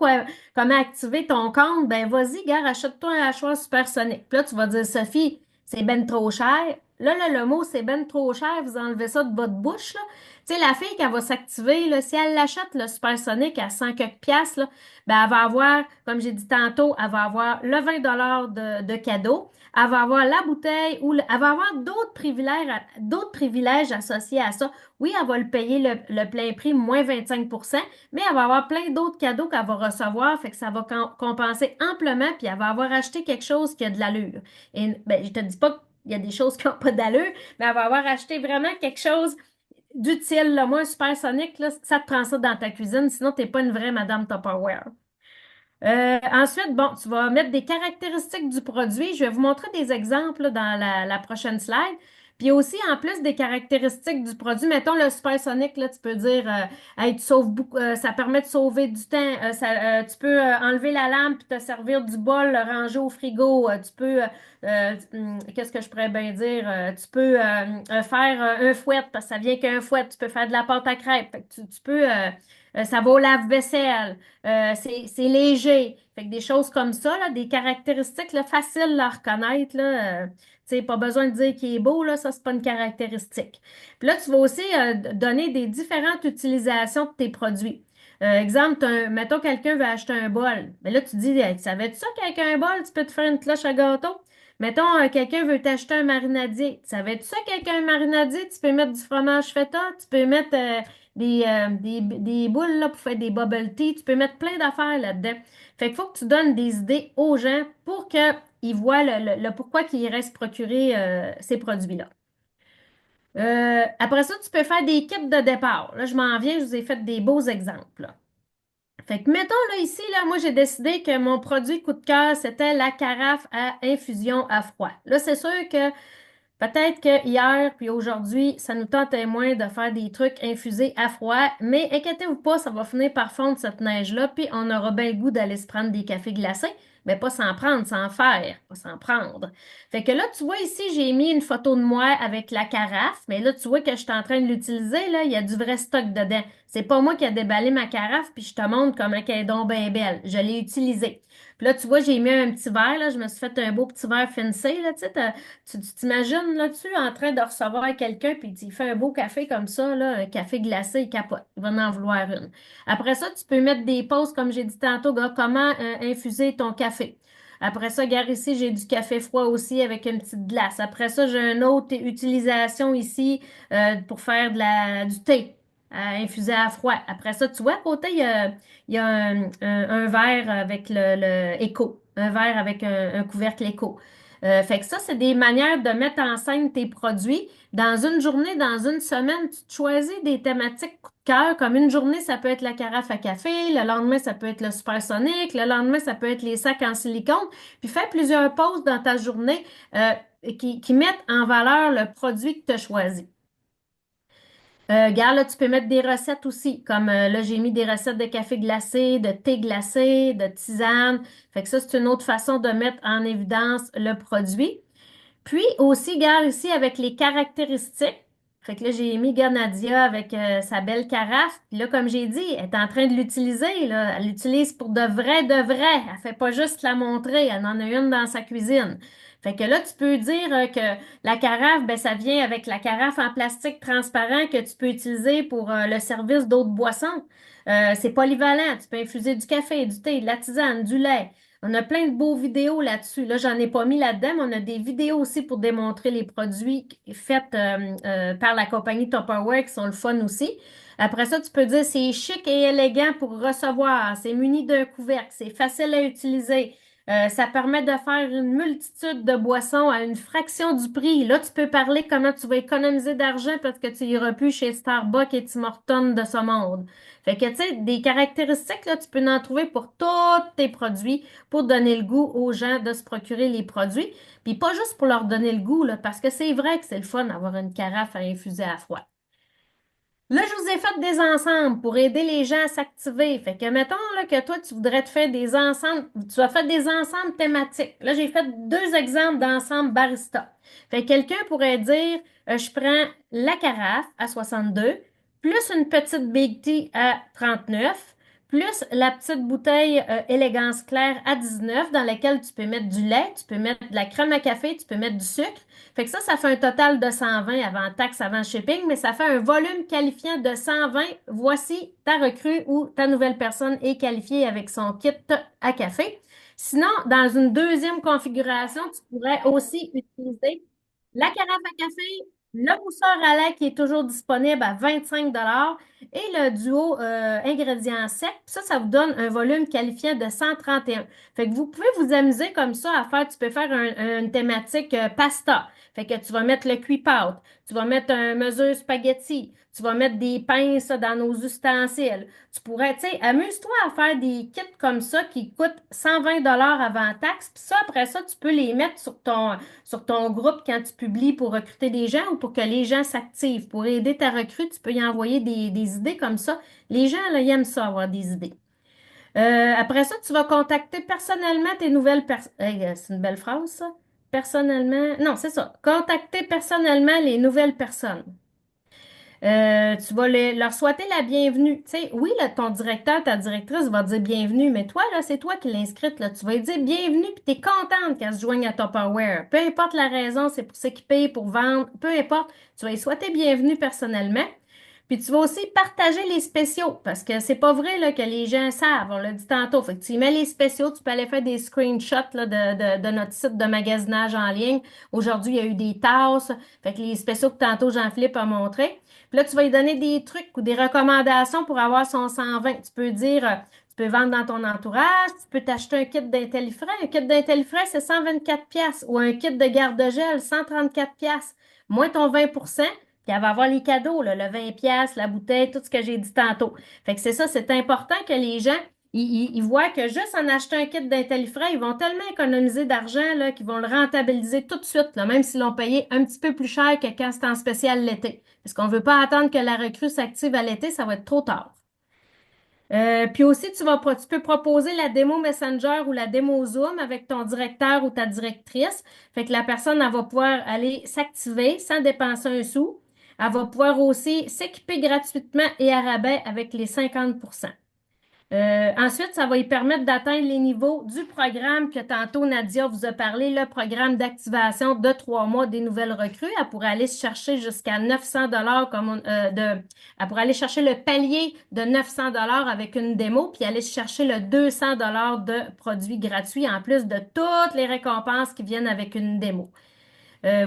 comment activer ton compte. Ben, vas-y, regarde, achète-toi un hachoir supersonique. Puis là, tu vas dire, Sophie, c'est ben trop cher. Là, le mot c'est ben trop cher, vous enlevez ça de votre bouche, là. Tu sais, la fille qui va s'activer, là, si elle l'achète, le Supersonic, à 100 quelques piastres, là, ben, elle va avoir, comme j'ai dit tantôt, elle va avoir le 20 de cadeau. Elle va avoir la bouteille ou elle va avoir d'autres privilèges associés à ça. Oui, elle va le payer le plein prix, moins 25%, mais elle va avoir plein d'autres cadeaux qu'elle va recevoir, fait que ça va compenser amplement, puis elle va avoir acheté quelque chose qui a de l'allure. Et ben, je te dis pas qu'il y a des choses qui n'ont pas d'allure, mais elle va avoir acheté vraiment quelque chose d'utile. Là. Moi, un supersonique, là, ça te prend ça dans ta cuisine, sinon tu n'es pas une vraie Madame Tupperware. Ensuite, bon, tu vas mettre des caractéristiques du produit. Je vais vous montrer des exemples là, dans la prochaine slide. Puis aussi, en plus des caractéristiques du produit, mettons le Supersonic, là, tu peux dire, hey, tu sauves beaucoup, ça permet de sauver du temps. Tu peux enlever la lampe puis te servir du bol, le ranger au frigo. Tu peux, qu'est-ce que je pourrais bien dire? Tu peux faire un fouet parce que ça vient qu'un fouet. Tu peux faire de la pâte à crêpes. Fait que tu peux, ça va au lave-vaisselle. C'est léger. Fait que des choses comme ça, là, des caractéristiques là, faciles à reconnaître. Là, tu sais, pas besoin de dire qu'il est beau, là, ça, c'est pas une caractéristique. Puis là, tu vas aussi donner des différentes utilisations de tes produits. Exemple, mettons quelqu'un veut acheter un bol. Mais là, tu dis, hey, tu savais-tu ça qu'avec un bol, tu peux te faire une cloche à gâteau? Mettons, quelqu'un veut t'acheter un marinadier. Tu savais-tu ça qu'avec un marinadier, tu peux mettre du fromage feta, tu peux mettre des boules là, pour faire des bubble tea. Tu peux mettre plein d'affaires là-dedans. Fait qu'il faut que tu donnes des idées aux gens pour qu'ils voient le pourquoi qu'ils restent procurer ces produits-là. Après ça, tu peux faire des kits de départ. Là, je m'en viens, je vous ai fait des beaux exemples. Là. Fait que mettons là ici, là, moi j'ai décidé que mon produit coup de cœur, c'était la carafe à infusion à froid. Là, c'est sûr que peut-être que hier puis aujourd'hui, ça nous tentait moins de faire des trucs infusés à froid, mais inquiétez-vous pas, ça va finir par fondre cette neige-là, puis on aura bien le goût d'aller se prendre des cafés glacés, mais pas s'en prendre, s'en faire, pas s'en prendre. Fait que là, tu vois ici, j'ai mis une photo de moi avec la carafe, mais là, tu vois que je suis en train de l'utiliser, là, il y a du vrai stock dedans. C'est pas moi qui ai déballé ma carafe, puis je te montre comment elle est donc bien belle. Je l'ai utilisée. Puis là, tu vois, j'ai mis un petit verre, là, je me suis fait un beau petit verre fancy, là, tu sais, tu t'imagines là-dessus en train de recevoir quelqu'un, puis il fait un beau café comme ça, là, un café glacé, il capote. Il va en vouloir une. Après ça, tu peux mettre des pauses, comme j'ai dit tantôt, gars, comment infuser ton café. Après ça, regarde ici, j'ai du café froid aussi avec une petite glace. Après ça, j'ai une autre utilisation ici pour faire du thé à infuser à froid. Après ça, tu vois, à côté, il y a un verre avec le écho, un verre avec un couvercle écho. Fait que ça, c'est des manières de mettre en scène tes produits. Dans une journée, dans une semaine, tu te choisis des thématiques coup de cœur. Comme une journée, ça peut être la carafe à café. Le lendemain, ça peut être le supersonique. Le lendemain, ça peut être les sacs en silicone. Puis fais plusieurs pauses dans ta journée qui mettent en valeur le produit que tu as choisi. Regarde, là, tu peux mettre des recettes aussi, comme là, j'ai mis des recettes de café glacé, de thé glacé, de tisane. Fait que ça, c'est une autre façon de mettre en évidence le produit. Puis aussi, regarde ici avec les caractéristiques. Fait que là, j'ai mis Ganadia avec sa belle carafe. Puis là, comme j'ai dit, elle est en train de l'utiliser, là. Elle l'utilise pour de vrai, de vrai. Elle fait pas juste la montrer. Elle en a une dans sa cuisine. Fait que là, tu peux dire que la carafe, ben, ça vient avec la carafe en plastique transparent que tu peux utiliser pour le service d'autres boissons. C'est polyvalent. Tu peux infuser du café, du thé, de la tisane, du lait. On a plein de beaux vidéos là-dessus. Là, j'en ai pas mis là-dedans, mais on a des vidéos aussi pour démontrer les produits faits par la compagnie Tupperware qui sont le fun aussi. Après ça, tu peux dire c'est chic et élégant pour recevoir, c'est muni d'un couvercle, c'est facile à utiliser. Ça permet de faire une multitude de boissons à une fraction du prix. Là, tu peux parler comment tu vas économiser d'argent parce que tu iras plus chez Starbucks et Tim Hortons de ce monde. Fait que, tu sais, des caractéristiques, là, tu peux en trouver pour tous tes produits pour donner le goût aux gens de se procurer les produits. Puis pas juste pour leur donner le goût, là, parce que c'est vrai que c'est le fun d'avoir une carafe à infuser à froid. Là, je vous ai fait des ensembles pour aider les gens à s'activer. Fait que, mettons là, que toi, tu voudrais te faire des ensembles, tu as fait des ensembles thématiques. Là, j'ai fait deux exemples d'ensemble barista. Fait que quelqu'un pourrait dire, je prends la carafe à 62, plus une petite Big Tea à 39, plus la petite bouteille Élégance Claire à 19 dans laquelle tu peux mettre du lait, tu peux mettre de la crème à café, tu peux mettre du sucre. Fait que ça fait un total de 120 avant taxe, avant shipping, mais ça fait un volume qualifiant de 120. Voici ta recrue ou ta nouvelle personne est qualifiée avec son kit à café. Sinon, dans une deuxième configuration, tu pourrais aussi utiliser la carafe à café, le mousseur à lait qui est toujours disponible à 25 et le duo ingrédients secs. Ça vous donne un volume qualifiant de 131. Fait que vous pouvez vous amuser comme ça à faire, tu peux faire une thématique pasta. Fait que tu vas mettre le cuit-pâte, tu vas mettre un mesure spaghetti, tu vas mettre des pinces dans nos ustensiles. Tu pourrais, tu sais, amuse-toi à faire des kits comme ça qui coûtent 120 avant taxe. Puis ça, après ça, tu peux les mettre sur ton groupe quand tu publies pour recruter des gens ou pour que les gens s'activent. Pour aider ta recrue, tu peux y envoyer des idées comme ça. Les gens, là, ils aiment ça, avoir des idées. Après ça, tu vas contacter personnellement tes nouvelles personnes. C'est une belle phrase, ça. Personnellement. Non, c'est ça. Contacter personnellement les nouvelles personnes. Tu vas leur souhaiter la bienvenue. Tu sais, oui, là, ton directeur, ta directrice va te dire bienvenue, mais toi, là, c'est toi qui l'as inscrite, là. Tu vas lui dire bienvenue, puis tu es contente qu'elle se joigne à Tupperware. Peu importe la raison, c'est pour s'équiper, pour vendre, peu importe, tu vas lui souhaiter bienvenue personnellement. Puis tu vas aussi partager les spéciaux, parce que c'est pas vrai là, que les gens savent, on l'a dit tantôt. Fait que tu y mets les spéciaux, tu peux aller faire des screenshots là, de notre site de magasinage en ligne. Aujourd'hui, il y a eu des tasses. Fait que les spéciaux que tantôt Jean-Philippe a montré. Puis là, tu vas lui donner des trucs ou des recommandations pour avoir son 120. Tu peux dire, tu peux vendre dans ton entourage, tu peux t'acheter un kit d'Intellifrais. Un kit d'Intellifrais, c'est 124 pièces ou un kit de garde-gel, 134 pièces. Moins ton 20 puis elle va avoir les cadeaux, là, le 20 pièces, la bouteille, tout ce que j'ai dit tantôt. Fait que c'est ça, c'est important que les gens, ils voient que juste en achetant un kit d'Intellifrais, ils vont tellement économiser d'argent là, qu'ils vont le rentabiliser tout de suite, là, même s'ils l'ont payé un petit peu plus cher que quand c'est en spécial l'été. Parce qu'on ne veut pas attendre que la recrue s'active à l'été, ça va être trop tard. Puis aussi, tu peux proposer la démo Messenger ou la démo Zoom avec ton directeur ou ta directrice. Fait que la personne, elle va pouvoir aller s'activer sans dépenser un sou. Elle va pouvoir aussi s'équiper gratuitement et à rabais avec les 50 ensuite, ça va lui permettre d'atteindre les niveaux du programme que tantôt Nadia vous a parlé, le programme d'activation de 3 mois des nouvelles recrues. Elle pourrait aller chercher jusqu'à 900 elle pourrait aller chercher le palier de 900 avec une démo, puis aller chercher le 200 de produits gratuits en plus de toutes les récompenses qui viennent avec une démo.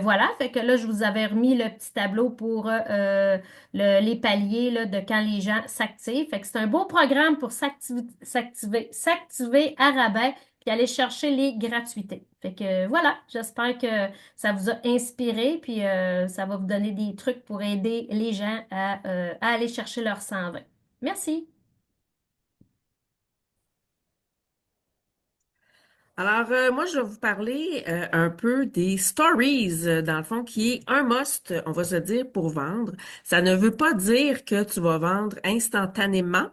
Voilà, fait que là, je vous avais remis le petit tableau pour les paliers là, de quand les gens s'activent. Fait que c'est un beau programme pour s'activer à rabais puis aller chercher les gratuités. Fait que voilà, j'espère que ça vous a inspiré puis ça va vous donner des trucs pour aider les gens à aller chercher leur 120. Merci. Alors, moi, je vais vous parler un peu des stories, dans le fond, qui est un must, on va se dire, pour vendre. Ça ne veut pas dire que tu vas vendre instantanément.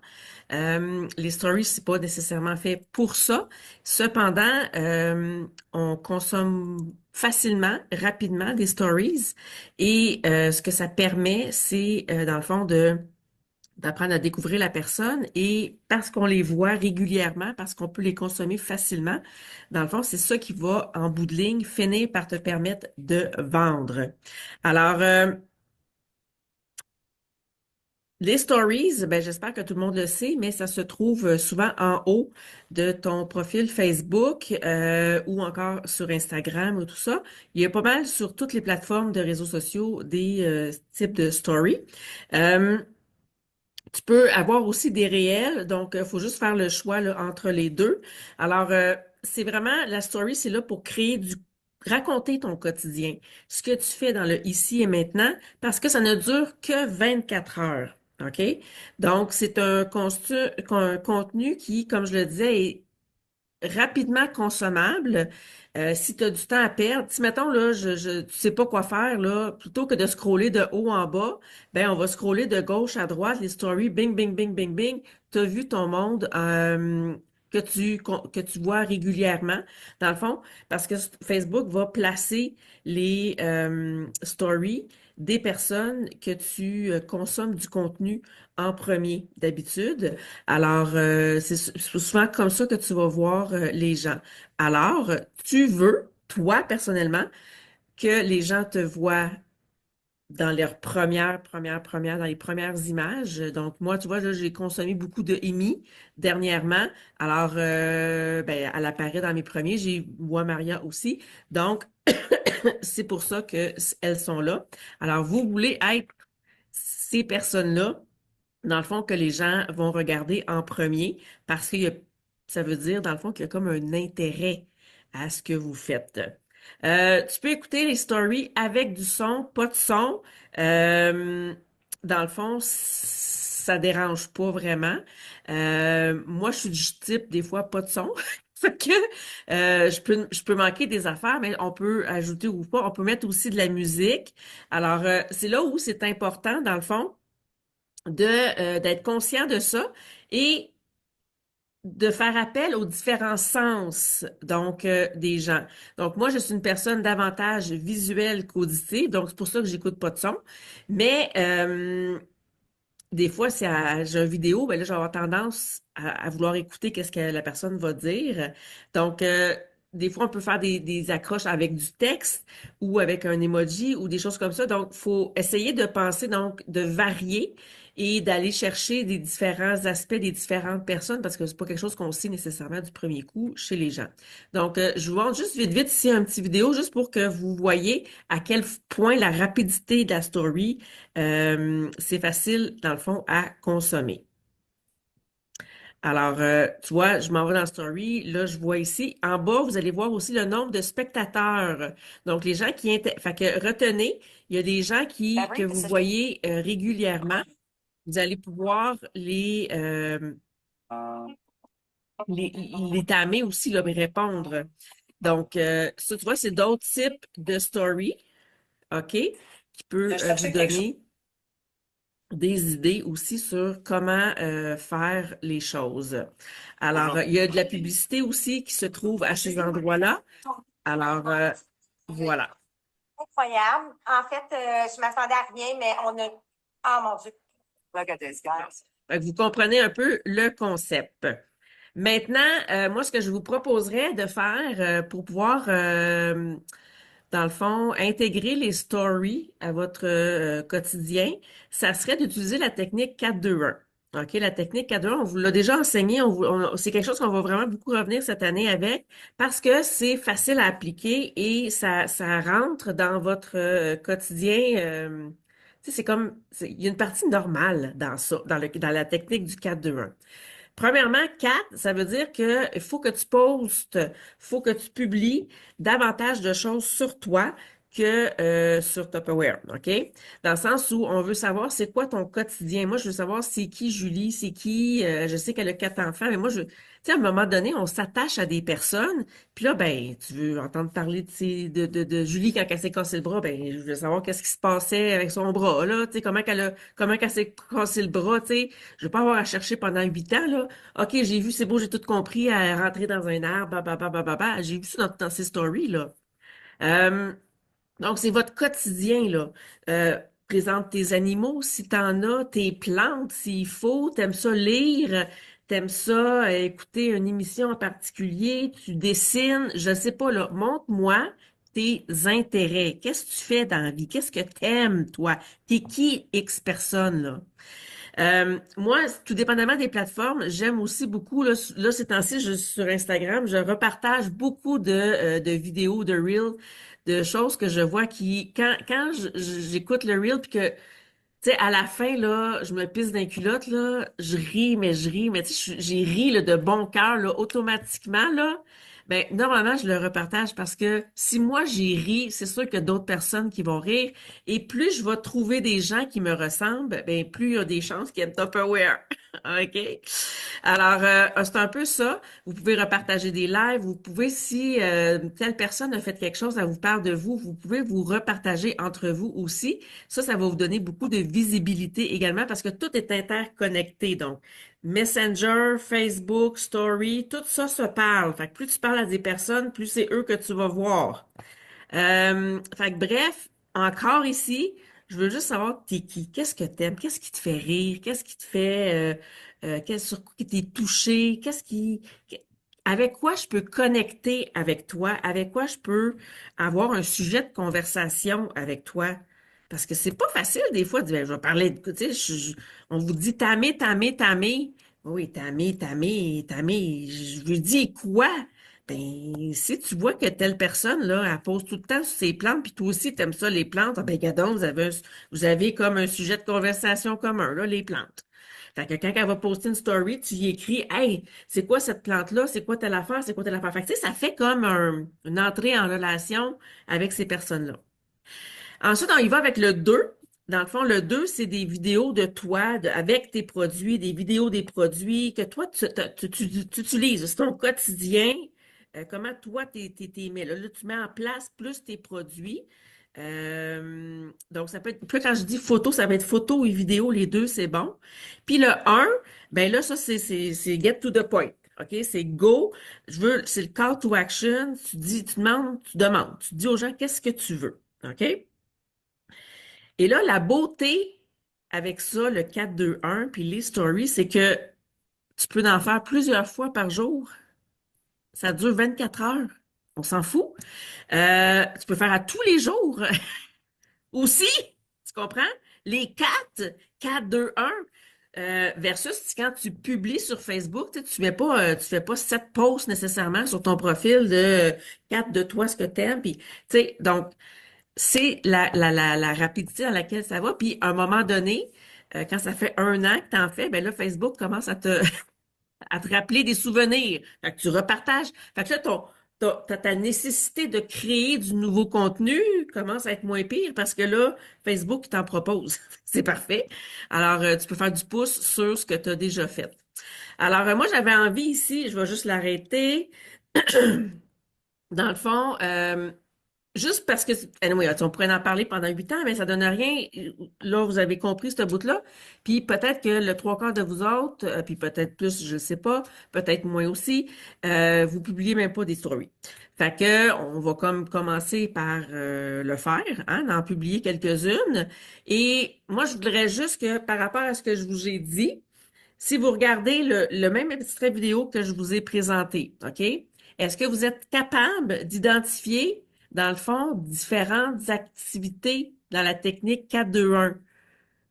Les stories, c'est pas nécessairement fait pour ça. Cependant, on consomme facilement, rapidement des stories et ce que ça permet, c'est, dans le fond, d'apprendre à découvrir la personne et parce qu'on les voit régulièrement, parce qu'on peut les consommer facilement, dans le fond, c'est ça qui va, en bout de ligne, finir par te permettre de vendre. Alors, les stories, ben, j'espère que tout le monde le sait, mais ça se trouve souvent en haut de ton profil Facebook ou encore sur Instagram ou tout ça. Il y a pas mal sur toutes les plateformes de réseaux sociaux des types de stories. Tu peux avoir aussi des réels, donc il faut juste faire le choix là, entre les deux. Alors, c'est vraiment, la story, c'est là pour raconter ton quotidien, ce que tu fais dans le ici et maintenant, parce que ça ne dure que 24 heures. OK? Donc, c'est un contenu qui, comme je le disais, est rapidement consommable. Si tu as du temps à perdre, si mettons là, tu sais pas quoi faire là, plutôt que de scroller de haut en bas, ben on va scroller de gauche à droite les stories, bing bing bing bing bing. T'as vu ton monde que tu vois régulièrement, dans le fond, parce que Facebook va placer les stories des personnes que tu consommes du contenu en premier d'habitude. Alors, c'est souvent comme ça que tu vas voir les gens. Alors, tu veux, toi, personnellement, que les gens te voient dans leurs dans les premières images. Donc, moi, tu vois, là, j'ai consommé beaucoup de Amy dernièrement. Alors, ben, elle apparaît dans mes premiers. J'ai moi, Maria aussi. Donc, c'est pour ça que elles sont là. Alors, vous voulez être ces personnes-là, dans le fond, que les gens vont regarder en premier parce que ça veut dire, dans le fond, qu'il y a comme un intérêt à ce que vous faites. Tu peux écouter les stories avec du son, pas de son. Euh, Dans le fond, ça dérange pas vraiment. Moi, je suis du type, des fois, pas de son. Fait que je peux manquer des affaires, mais on peut ajouter ou pas. On peut mettre aussi de la musique. Alors, c'est là où c'est important, dans le fond, d'être conscient de ça et de faire appel aux différents sens, donc, des gens. Donc, moi, je suis une personne davantage visuelle qu'auditive, donc c'est pour ça que j'écoute pas de son. Mais des fois, j'ai une vidéo, ben là, je vais avoir tendance à vouloir écouter qu'est-ce que la personne va dire. Donc, des fois, on peut faire des accroches avec du texte ou avec un emoji ou des choses comme ça. Donc, faut essayer de penser, donc, de varier et d'aller chercher des différents aspects des différentes personnes parce que c'est pas quelque chose qu'on sait nécessairement du premier coup chez les gens. Donc, je vous montre juste vite, vite ici un petit vidéo juste pour que vous voyez à quel point la rapidité de la story, c'est facile, dans le fond, à consommer. Alors, tu vois, je m'en vais dans Story. Là, je vois ici. En bas, vous allez voir aussi le nombre de spectateurs. Donc, les gens qui... Fait que retenez, il y a des gens que vous voyez régulièrement. Vous allez pouvoir les tamer aussi, là, mais répondre. Donc, ça, tu vois, c'est d'autres types de story, OK, qui peut vous donner des idées aussi sur comment faire les choses. Alors, il y a de la publicité aussi qui se trouve à ces endroits-là. Alors, voilà. Incroyable. En fait, je m'attendais à rien, mais on a... Ah, mon Dieu. Fait que vous comprenez un peu le concept. Maintenant, moi, ce que je vous proposerais de faire pour pouvoir, dans le fond, intégrer les stories à votre quotidien, ça serait d'utiliser la technique 4-2-1. OK, la technique 4-2-1, on vous l'a déjà enseigné, c'est quelque chose qu'on va vraiment beaucoup revenir cette année avec parce que c'est facile à appliquer et ça rentre dans votre quotidien. Tu sais, il y a une partie normale dans ça, dans la technique du 4-2-1. Premièrement, 4, ça veut dire que il faut que tu postes, faut que tu publies davantage de choses sur toi que sur Tupperware, OK? Dans le sens où on veut savoir c'est quoi ton quotidien. Moi, je veux savoir c'est qui Julie, c'est qui, je sais qu'elle a 4 enfants, mais moi, tu sais, à un moment donné, on s'attache à des personnes, puis là, ben, tu veux entendre parler de Julie quand elle s'est cassé le bras, ben, je veux savoir qu'est-ce qui se passait avec son bras, là, tu sais, comment qu'elle s'est cassé le bras, tu sais. Je veux pas avoir à chercher pendant 8 ans, là. OK, j'ai vu, c'est beau, j'ai tout compris, à rentrer dans un arbre, J'ai vu ça dans ces stories, là. Euh, donc, c'est votre quotidien, là. Présente tes animaux si t'en as, tes plantes s'il faut, t'aimes ça lire, t'aimes ça écouter une émission en particulier, tu dessines, je sais pas, là. Montre-moi tes intérêts. Qu'est-ce que tu fais dans la vie? Qu'est-ce que t'aimes, toi? T'es qui X personne, là? Moi, tout dépendamment des plateformes, j'aime aussi beaucoup, là ces temps-ci, sur Instagram, je repartage beaucoup de vidéos, de reels, de choses que je vois quand j'écoute le reel, puis que, tu sais, à la fin, là, je me pisse dans les culottes, là, je ris, mais tu sais, j'ai ri, là, de bon cœur, là, automatiquement, là. Ben, normalement, je le repartage parce que si moi j'ai ri, c'est sûr qu'il y a d'autres personnes qui vont rire. Et plus je vais trouver des gens qui me ressemblent, ben, plus il y a des chances qu'ils aiment Tupperware. OK? Alors, c'est un peu ça. Vous pouvez repartager des lives. Vous pouvez, si telle personne a fait quelque chose, elle vous parle de vous, vous pouvez vous repartager entre vous aussi. Ça va vous donner beaucoup de visibilité également parce que tout est interconnecté. Donc, Messenger, Facebook, Story, tout ça se parle. Fait que plus tu parles à des personnes, plus c'est eux que tu vas voir. Fait que bref, encore ici, je veux juste savoir t'es qui, qu'est-ce que t'aimes, qu'est-ce qui te fait rire, qu'est-ce qui te fait, sur quoi t'es touché, avec quoi je peux connecter avec toi, avec quoi je peux avoir un sujet de conversation avec toi. Parce que c'est pas facile des fois de dire, ben, je vais parler de, tu sais, on vous dit tamé, tamé, tamé. Oui, tamé, tamé, tamé. Je veux dire quoi? Ben, si tu vois que telle personne, là, elle pose tout le temps sur ses plantes, puis toi aussi, t'aimes ça, les plantes, ah ben, gadon, vous avez comme un sujet de conversation commun, là, les plantes. Fait que quand elle va poster une story, tu y écris, hey, c'est quoi cette plante-là? C'est quoi telle affaire? C'est quoi telle affaire? Fait que, tu sais, ça fait comme une entrée en relation avec ces personnes-là. Ensuite, on y va avec le 2. Dans le fond, le 2, c'est des vidéos de toi, avec tes produits, des vidéos des produits que toi, tu utilises. C'est ton quotidien. Comment toi, t'es mis. Là, tu mets en place plus tes produits. Donc, ça peut être, puis quand je dis photo, ça va être photo et vidéo, les deux, c'est bon. Puis le un, ben là, ça, c'est get to the point. OK? C'est go. C'est le call to action. Tu demandes, tu demandes. Tu dis aux gens qu'est-ce que tu veux. OK? Et là, la beauté avec ça, le 4-2-1, puis les stories, c'est que tu peux en faire plusieurs fois par jour. Ça dure 24 heures. On s'en fout. Tu peux faire à tous les jours aussi. Tu comprends? Les 4-2-1, versus quand tu publies sur Facebook, tu fais pas 7 posts nécessairement sur ton profil de 4 de toi, ce que t'aimes. Puis, tu sais, donc, c'est la rapidité dans laquelle ça va. Puis, à un moment donné, quand ça fait 1 an que tu en fais, ben là, Facebook commence à te rappeler des souvenirs. Fait que tu repartages. Fait que là, ta nécessité de créer du nouveau contenu commence à être moins pire parce que là, Facebook il t'en propose. C'est parfait. Alors, tu peux faire du pouce sur ce que tu as déjà fait. Alors, moi, j'avais envie ici, je vais juste l'arrêter. Dans le fond, juste parce que, anyway, on pourrait en parler pendant 8 ans, mais ça donne rien. Là, vous avez compris ce bout-là. Puis peut-être que le 3 quarts de vous autres, puis peut-être plus, je ne sais pas, peut-être moins aussi, vous publiez même pas des stories. Fait que on va comme commencer par le faire, hein, d'en publier quelques-unes. Et moi, je voudrais juste que par rapport à ce que je vous ai dit, si vous regardez le même extrait vidéo que je vous ai présenté, OK? Est-ce que vous êtes capable d'identifier, dans le fond, différentes activités dans la technique 4-2-1?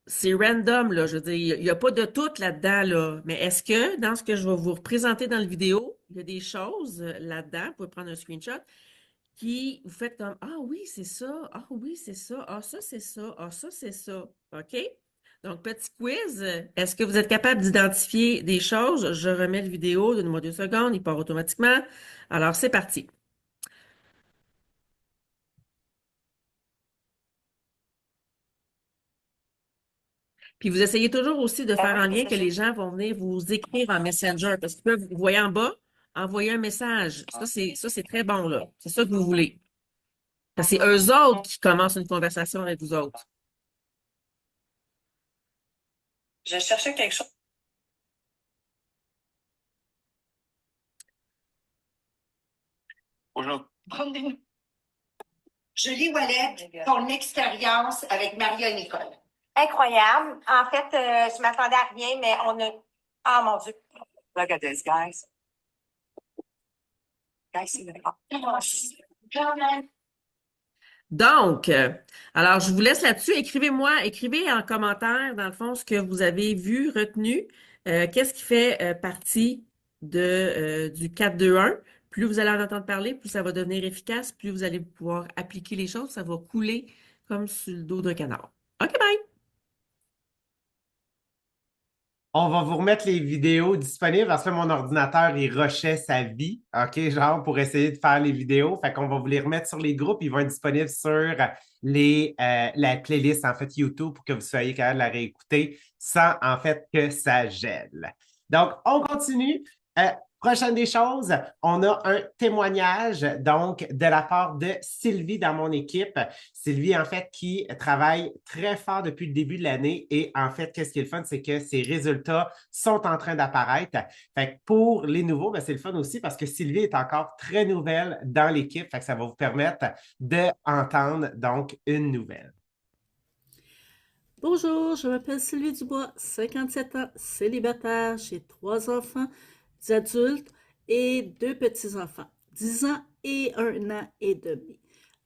C'est random, là. Je veux dire, il n'y a pas de tout là-dedans, là. Mais est-ce que, dans ce que je vais vous représenter dans la vidéo, il y a des choses là-dedans, vous pouvez prendre un screenshot, qui vous faites comme, ah oui, c'est ça, ah oui, c'est ça, ah ça, c'est ça, ah ça, c'est ça. OK? Donc, petit quiz. Est-ce que vous êtes capable d'identifier des choses? Je remets le vidéo, donnez-moi 2 secondes, il part automatiquement. Alors, c'est parti. Puis vous essayez toujours aussi de faire en lien que les gens vont venir vous écrire en Messenger parce que vous voyez en bas, envoyer un message. Ça, c'est très bon, là. C'est ça que vous voulez. Parce que c'est eux autres qui commencent une conversation avec vous autres. Je cherchais quelque chose. Aujourd'hui. Julie Wallet, ton expérience avec Maria et Nicole. Incroyable. En fait, je m'attendais à rien, mais on a. Ah, mon Dieu. Look at this, guys. Guys, see that? Donc, alors je vous laisse là-dessus. Écrivez en commentaire, dans le fond, ce que vous avez vu, retenu. Qu'est-ce qui fait partie du 4-2-1. Plus vous allez en entendre parler, plus ça va devenir efficace, plus vous allez pouvoir appliquer les choses. Ça va couler comme sur le dos d'un canard. OK, bye! On va vous remettre les vidéos disponibles parce que mon ordinateur, il rushait sa vie, OK, genre pour essayer de faire les vidéos. Fait qu'on va vous les remettre sur les groupes. Ils vont être disponibles sur la playlist, en fait, YouTube pour que vous soyez capable de la réécouter sans, en fait, que ça gèle. Donc, on continue. Prochaine des choses, on a un témoignage donc de la part de Sylvie dans mon équipe. Sylvie, en fait, qui travaille très fort depuis le début de l'année et en fait, qu'est-ce qui est le fun, c'est que ses résultats sont en train d'apparaître. Fait que pour les nouveaux, ben, c'est le fun aussi parce que Sylvie est encore très nouvelle dans l'équipe. Fait que ça va vous permettre d'entendre donc une nouvelle. Bonjour, je m'appelle Sylvie Dubois, 57 ans, célibataire, j'ai 3 enfants, des adultes et 2 petits-enfants, 10 ans et 1 an et demi.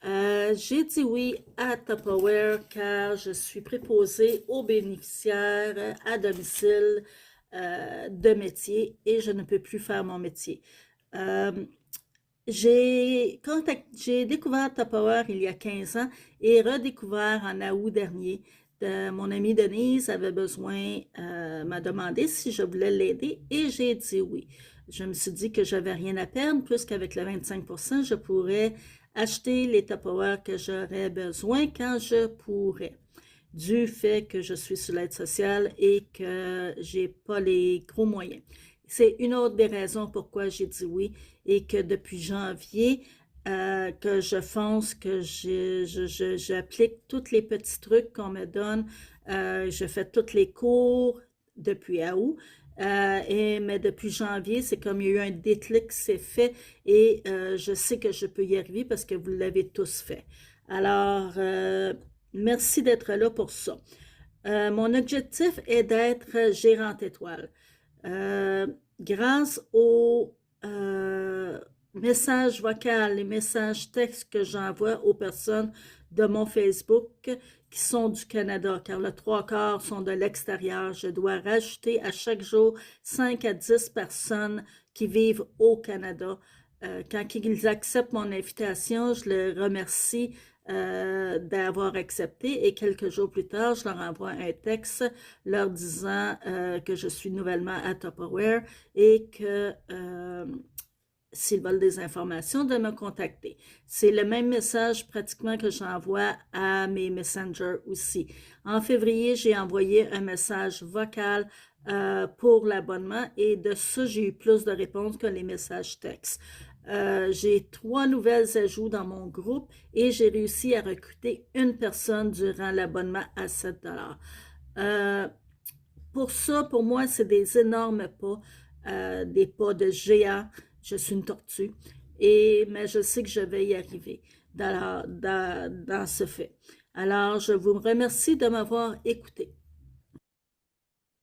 J'ai dit oui à Tupperware car je suis préposée aux bénéficiaires à domicile de métier et je ne peux plus faire mon métier. J'ai découvert Tupperware il y a 15 ans et redécouvert en août dernier. Mon amie Denise m'a demandé si je voulais l'aider et j'ai dit oui. Je me suis dit que j'avais rien à perdre puisqu'avec le 25%, je pourrais acheter les Tupperware que j'aurais besoin quand je pourrais. Du fait que je suis sur l'aide sociale et que j'ai pas les gros moyens. C'est une autre des raisons pourquoi j'ai dit oui et que depuis janvier, que je fonce, que j'applique tous les petits trucs qu'on me donne. Je fais tous les cours depuis août. Mais depuis janvier, c'est comme il y a eu un déclic qui s'est fait et je sais que je peux y arriver parce que vous l'avez tous fait. Alors, merci d'être là pour ça. Mon objectif est d'être gérante étoile. Grâce aux messages vocaux, les messages textes que j'envoie aux personnes de mon Facebook qui sont du Canada, car le 3/4 sont de l'extérieur. Je dois rajouter à chaque jour 5 à 10 personnes qui vivent au Canada. Quand ils acceptent mon invitation, je les remercie d'avoir accepté et quelques jours plus tard, je leur envoie un texte leur disant que je suis nouvellement à Tupperware et que s'ils veulent des informations, de me contacter. C'est le même message pratiquement que j'envoie à mes messengers aussi. En février, j'ai envoyé un message vocal pour l'abonnement et de ça, j'ai eu plus de réponses que les messages textes. J'ai 3 nouvelles ajouts dans mon groupe et j'ai réussi à recruter une personne durant l'abonnement à 7 $. Pour ça, pour moi, c'est des énormes pas, des pas de géant. Je suis une tortue, mais je sais que je vais y arriver dans ce fait. Alors, je vous remercie de m'avoir écouté.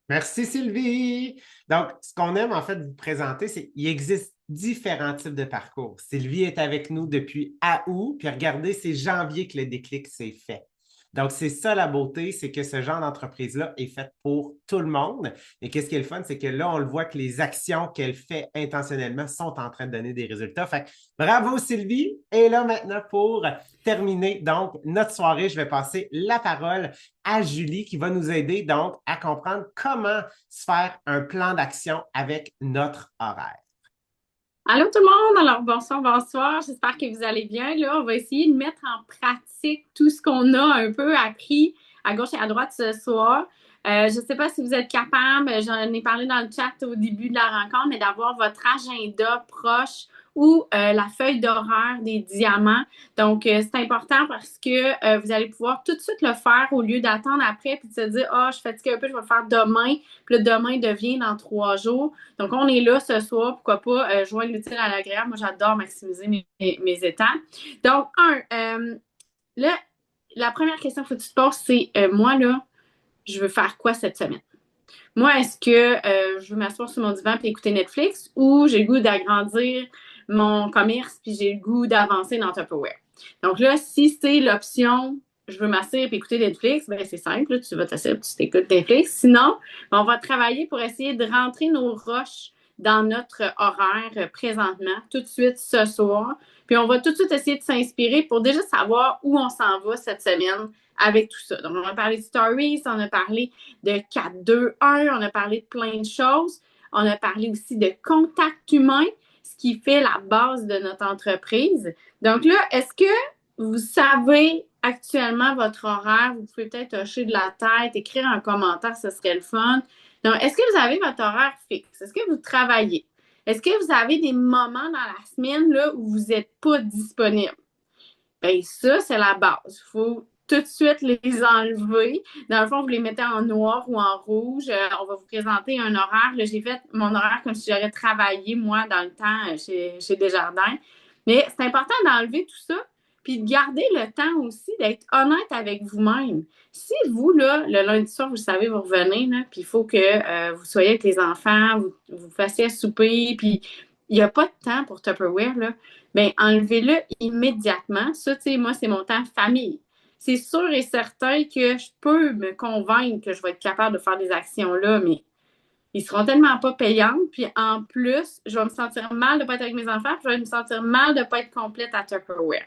Merci Sylvie. Donc, ce qu'on aime en fait vous présenter, c'est qu'il existe différents types de parcours. Sylvie est avec nous depuis août, puis regardez, c'est janvier que le déclic s'est fait. Donc, c'est ça la beauté, c'est que ce genre d'entreprise-là est faite pour tout le monde. Et qu'est-ce qui est le fun, c'est que là, on le voit que les actions qu'elle fait intentionnellement sont en train de donner des résultats. Fait que, bravo Sylvie. Et là, maintenant, pour terminer donc notre soirée, je vais passer la parole à Julie qui va nous aider donc à comprendre comment se faire un plan d'action avec notre horaire. Allô tout le monde, alors bonsoir, bonsoir, j'espère que vous allez bien. Là, on va essayer de mettre en pratique tout ce qu'on a un peu appris à gauche et à droite ce soir. Je ne sais pas si vous êtes capable, j'en ai parlé dans le chat au début de la rencontre, mais d'avoir votre agenda proche ou la feuille d'horaire des diamants. Donc, c'est important parce que vous allez pouvoir tout de suite le faire au lieu d'attendre après puis de se dire « Ah, je suis fatiguée un peu, je vais le faire demain. » Puis le demain devient dans 3 jours. Donc, on est là ce soir. Pourquoi pas joindre l'utile à l'agréable. Moi, j'adore maximiser mes étapes. Donc, la première question qu'il faut que tu te poses, c'est moi, là, je veux faire quoi cette semaine? Moi, est-ce que je veux m'asseoir sur mon divan et écouter Netflix ou j'ai le goût d'agrandir mon commerce puis j'ai le goût d'avancer dans Tupperware? Donc là, si c'est l'option je veux m'asseoir et écouter Netflix, ben c'est simple, là, tu vas t'asseoir et tu t'écoutes Netflix. Sinon, on va travailler pour essayer de rentrer nos roches dans notre horaire présentement, tout de suite ce soir. Puis on va tout de suite essayer de s'inspirer pour déjà savoir où on s'en va cette semaine avec tout ça. Donc, on a parlé de stories, on a parlé de 4-2-1, on a parlé de plein de choses. On a parlé aussi de contact humain, ce qui fait la base de notre entreprise. Donc là, est-ce que vous savez actuellement votre horaire? Vous pouvez peut-être hocher de la tête, écrire un commentaire, ce serait le fun. Donc, est-ce que vous avez votre horaire fixe? Est-ce que vous travaillez? Est-ce que vous avez des moments dans la semaine là, où vous n'êtes pas disponible? Bien, ça, c'est la base. Il faut tout de suite les enlever. Dans le fond, vous les mettez en noir ou en rouge. On va vous présenter un horaire. Là, j'ai fait mon horaire comme si j'aurais travaillé, moi, dans le temps chez Desjardins. Mais c'est important d'enlever tout ça, puis de garder le temps aussi d'être honnête avec vous-même. Si vous, là, le lundi soir, vous savez, vous revenez, là, puis il faut que vous soyez avec les enfants, vous fassiez à souper, puis il n'y a pas de temps pour Tupperware, là, bien, enlevez-le immédiatement. Ça, tu sais, moi, c'est mon temps famille. C'est sûr et certain que je peux me convaincre que je vais être capable de faire des actions là, mais ils seront tellement pas payants. Puis en plus, je vais me sentir mal de ne pas être avec mes enfants, puis je vais me sentir mal de ne pas être complète à Tupperware.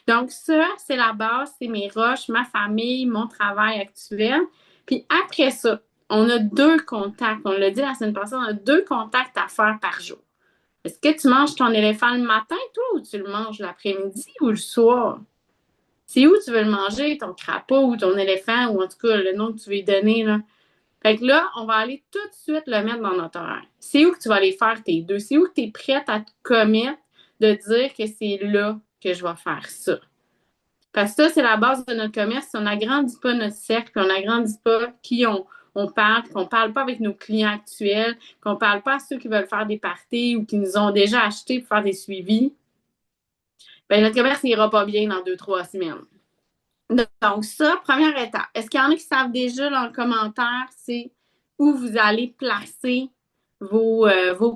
Donc ça, c'est la base, c'est mes rushs, ma famille, mon travail actuel. Puis après ça, on a 2 contacts. On l'a dit la semaine passée, on a 2 contacts à faire par jour. Est-ce que tu manges ton éléphant le matin, toi, ou tu le manges l'après-midi ou le soir? C'est où tu veux le manger, ton crapaud ou ton éléphant, ou en tout cas le nom que tu veux lui donner, là. Fait que là, on va aller tout de suite le mettre dans notre horaire. C'est où que tu vas aller faire tes 2? C'est où que tu es prête à te commettre de dire que c'est là que je vais faire ça? Parce que ça, c'est la base de notre commerce. Si on n'agrandit pas notre cercle, on n'agrandit pas qui on parle, qu'on ne parle pas avec nos clients actuels, qu'on ne parle pas à ceux qui veulent faire des parties ou qui nous ont déjà acheté pour faire des suivis, bien, notre commerce n'ira pas bien dans 2-3 semaines. Donc, ça, première étape. Est-ce qu'il y en a qui savent déjà dans le commentaire, c'est où vous allez placer vos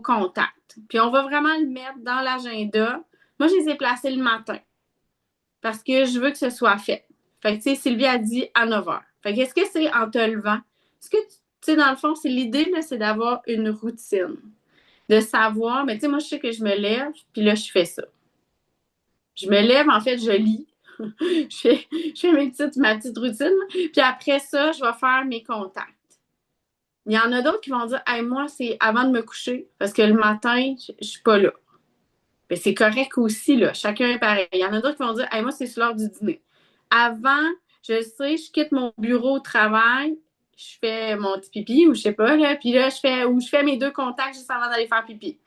contacts? Puis, on va vraiment le mettre dans l'agenda. Moi, je les ai placés le matin parce que je veux que ce soit fait. Fait que, tu sais, Sylvie a dit à 9 h. Fait que, est-ce que c'est en te levant? Est-ce que, tu sais, dans le fond, c'est l'idée, là, c'est d'avoir une routine. De savoir, mais tu sais, moi, je sais que je me lève, puis là, je fais ça. Je me lève, en fait, je lis. je fais ma petite routine. Puis après ça, je vais faire mes contacts. Il y en a d'autres qui vont dire hey, moi, c'est avant de me coucher parce que le matin, je ne suis pas là. Mais c'est correct aussi, là. Chacun est pareil. Il y en a d'autres qui vont dire hey, moi, c'est sur l'heure du dîner. Avant, je sais, je quitte mon bureau au travail, je fais mon petit pipi ou je sais pas, là, puis là, je fais mes 2 contacts juste avant d'aller faire pipi.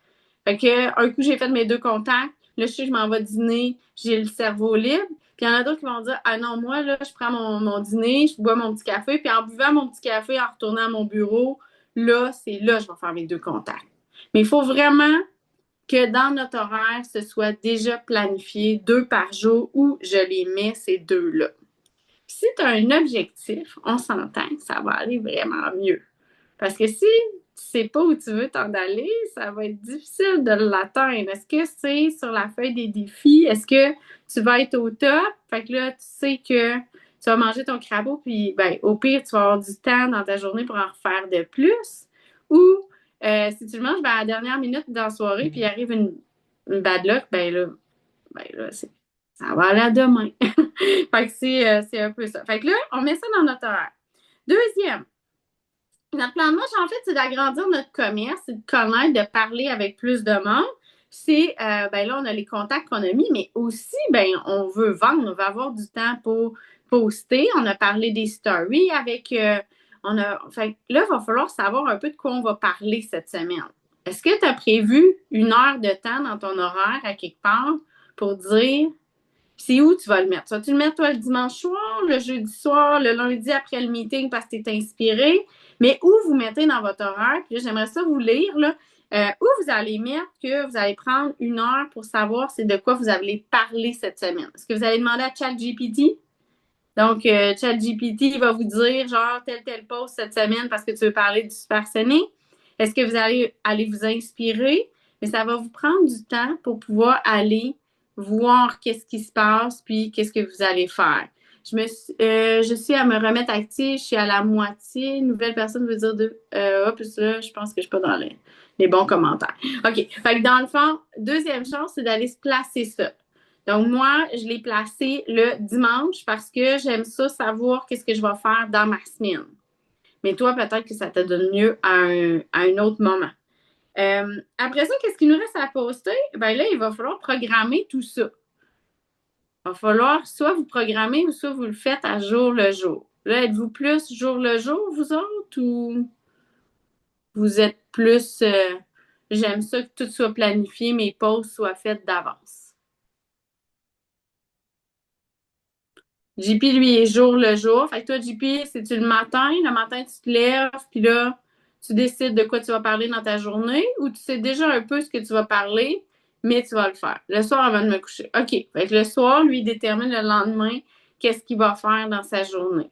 Fait que un coup, j'ai fait mes 2 contacts. Là, je sais que je m'en vais dîner, j'ai le cerveau libre. Puis il y en a d'autres qui vont dire ah non, moi, là, je prends mon dîner, je bois mon petit café, puis en buvant mon petit café, en retournant à mon bureau, là, c'est là que je vais faire mes 2 contacts. Mais il faut vraiment que dans notre horaire, ce soit déjà planifié 2 par jour où je les mets, ces 2-là. Puis si tu as un objectif, on s'entend que ça va aller vraiment mieux. Parce que si tu sais pas où tu veux t'en aller, ça va être difficile de l'atteindre. Est-ce que c'est sur la feuille des défis? Est-ce que tu vas être au top? Fait que là, tu sais que tu vas manger ton crapaud, puis ben, au pire, tu vas avoir du temps dans ta journée pour en refaire de plus. Ou si tu le manges à la dernière minute dans la soirée, puis il arrive une bad luck, ben là, ça va aller à demain. Fait que c'est un peu ça. Fait que là, on met ça dans notre horaire. Deuxième, notre plan de match, en fait, c'est d'agrandir notre commerce, c'est de connaître, de parler avec plus de monde. C'est, ben là, on a les contacts qu'on a mis, mais aussi, ben, on veut vendre, on veut avoir du temps pour poster. On a parlé des stories avec, fait là, il va falloir savoir un peu de quoi on va parler cette semaine. Est-ce que tu as prévu 1 heure de temps dans ton horaire à quelque part pour dire c'est où tu vas le mettre? Vas-tu le mettre, toi, le dimanche soir, le jeudi soir, le lundi après le meeting parce que tu es inspiré? Mais où vous mettez dans votre horaire? Puis là, j'aimerais ça vous lire, là, où vous allez mettre que vous allez prendre 1 heure pour savoir c'est de quoi vous allez parler cette semaine. Est-ce que vous allez demander à ChatGPT? Donc, ChatGPT va vous dire, genre, tel post cette semaine parce que tu veux parler du supersonique. Est-ce que vous allez vous inspirer? Mais ça va vous prendre du temps pour pouvoir aller voir qu'est-ce qui se passe, puis qu'est-ce que vous allez faire. Je suis à me remettre active, je suis à la moitié. Nouvelle personne veut dire hop, là, je pense que je suis pas dans les bons commentaires. OK. Fait que dans le fond, deuxième chose, c'est d'aller se placer ça. Donc, moi, je l'ai placé le dimanche parce que j'aime ça savoir qu'est-ce que je vais faire dans ma semaine. Mais toi, peut-être que ça te donne mieux à un autre moment. Après ça, qu'est-ce qu'il nous reste à poster? Ben là, il va falloir programmer tout ça. Il va falloir soit vous programmer ou soit vous le faites à jour le jour. Là, êtes-vous plus jour le jour, vous autres, ou vous êtes plus j'aime ça que tout soit planifié, mes pauses soient faites d'avance? JP, lui, est jour le jour. Fait que toi, JP, c'est-tu le matin? Le matin, tu te lèves, puis là, tu décides de quoi tu vas parler dans ta journée, ou tu sais déjà un peu ce que tu vas parler, mais tu vas le faire. Le soir avant de me coucher. OK. Fait que le soir, lui, détermine le lendemain qu'est-ce qu'il va faire dans sa journée.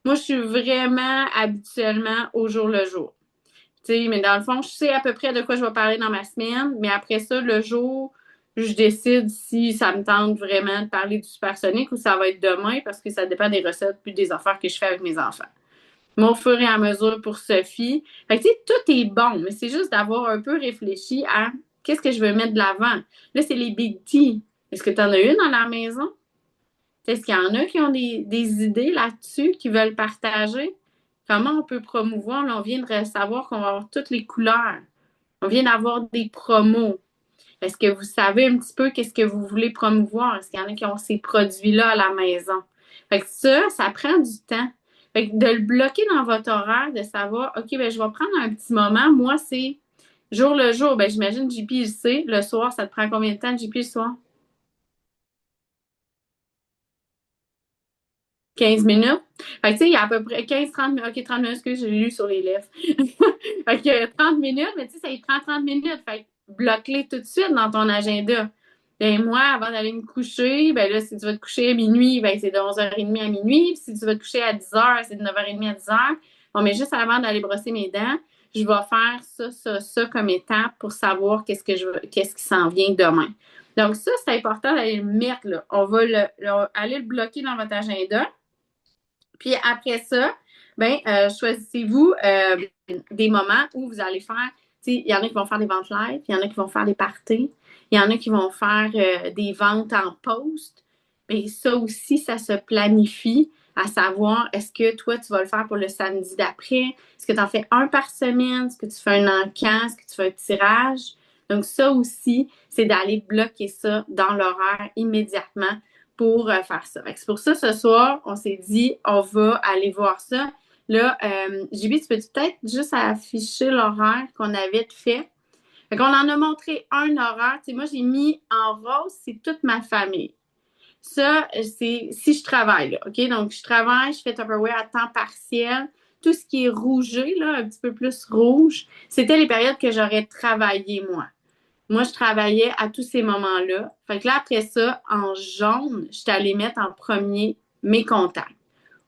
Moi, je suis vraiment habituellement au jour le jour. Tu sais, mais dans le fond, je sais à peu près de quoi je vais parler dans ma semaine, mais après ça, le jour, je décide si ça me tente vraiment de parler du supersonique ou ça va être demain parce que ça dépend des recettes puis des affaires que je fais avec mes enfants. Mais au fur et à mesure pour Sophie. Fait que, tu sais, tout est bon, mais c'est juste d'avoir un peu réfléchi à qu'est-ce que je veux mettre de l'avant. Là, c'est les big tea. Est-ce que tu en as une dans la maison? Est-ce qu'il y en a qui ont des idées là-dessus, qui veulent partager? Comment on peut promouvoir? Là, on vient de savoir qu'on va avoir toutes les couleurs. On vient d'avoir des promos. Est-ce que vous savez un petit peu qu'est-ce que vous voulez promouvoir? Est-ce qu'il y en a qui ont ces produits-là à la maison? Fait que ça prend du temps. Fait que de le bloquer dans votre horaire, de savoir, OK, ben je vais prendre un petit moment. Moi, c'est jour le jour. Ben j'imagine JP, il sait. Le soir, ça te prend combien de temps, JP, le soir? 15 minutes. Fait que, tu sais, il y a à peu près 15-30 minutes. OK, 30 minutes, excuse, j'ai lu sur les lèvres. Fait que 30 minutes, mais tu sais, ça y prend 30 minutes. Fait que bloque-les tout de suite dans ton agenda. Ben, moi, avant d'aller me coucher, ben là, si tu vas te coucher à minuit, ben c'est de 11h30 à minuit. Puis si tu vas te coucher à 10h, c'est de 9h30 à 10h. Bon, mais juste avant d'aller brosser mes dents, je vais faire ça comme étape pour savoir qu'est-ce qui s'en vient demain. Donc, ça, c'est important d'aller le mettre, là. On va aller le bloquer dans votre agenda. Puis après ça, ben choisissez-vous des moments où vous allez faire, tu sais, il y en a qui vont faire des ventes live, il y en a qui vont faire des parties, il y en a qui vont faire des ventes en post. Mais ça aussi, ça se planifie à savoir, est-ce que toi, tu vas le faire pour le samedi d'après? Est-ce que tu en fais un par semaine? Est-ce que tu fais un encan? Est-ce que tu fais un tirage? Donc, ça aussi, c'est d'aller bloquer ça dans l'horaire immédiatement pour faire ça. C'est pour ça, ce soir, on s'est dit, on va aller voir ça. Là, JB, tu peux peut-être juste afficher l'horaire qu'on avait fait? Fait qu'on en a montré un horaire. Tu sais, moi, j'ai mis en rose, c'est toute ma famille. Ça, c'est si je travaille, là, OK? Donc, je travaille, je fais Tupperware à temps partiel. Tout ce qui est rougé, là, un petit peu plus rouge, c'était les périodes que j'aurais travaillé, moi. Moi, je travaillais à tous ces moments-là. Fait que là, après ça, en jaune, je suis allée mettre en premier mes contacts.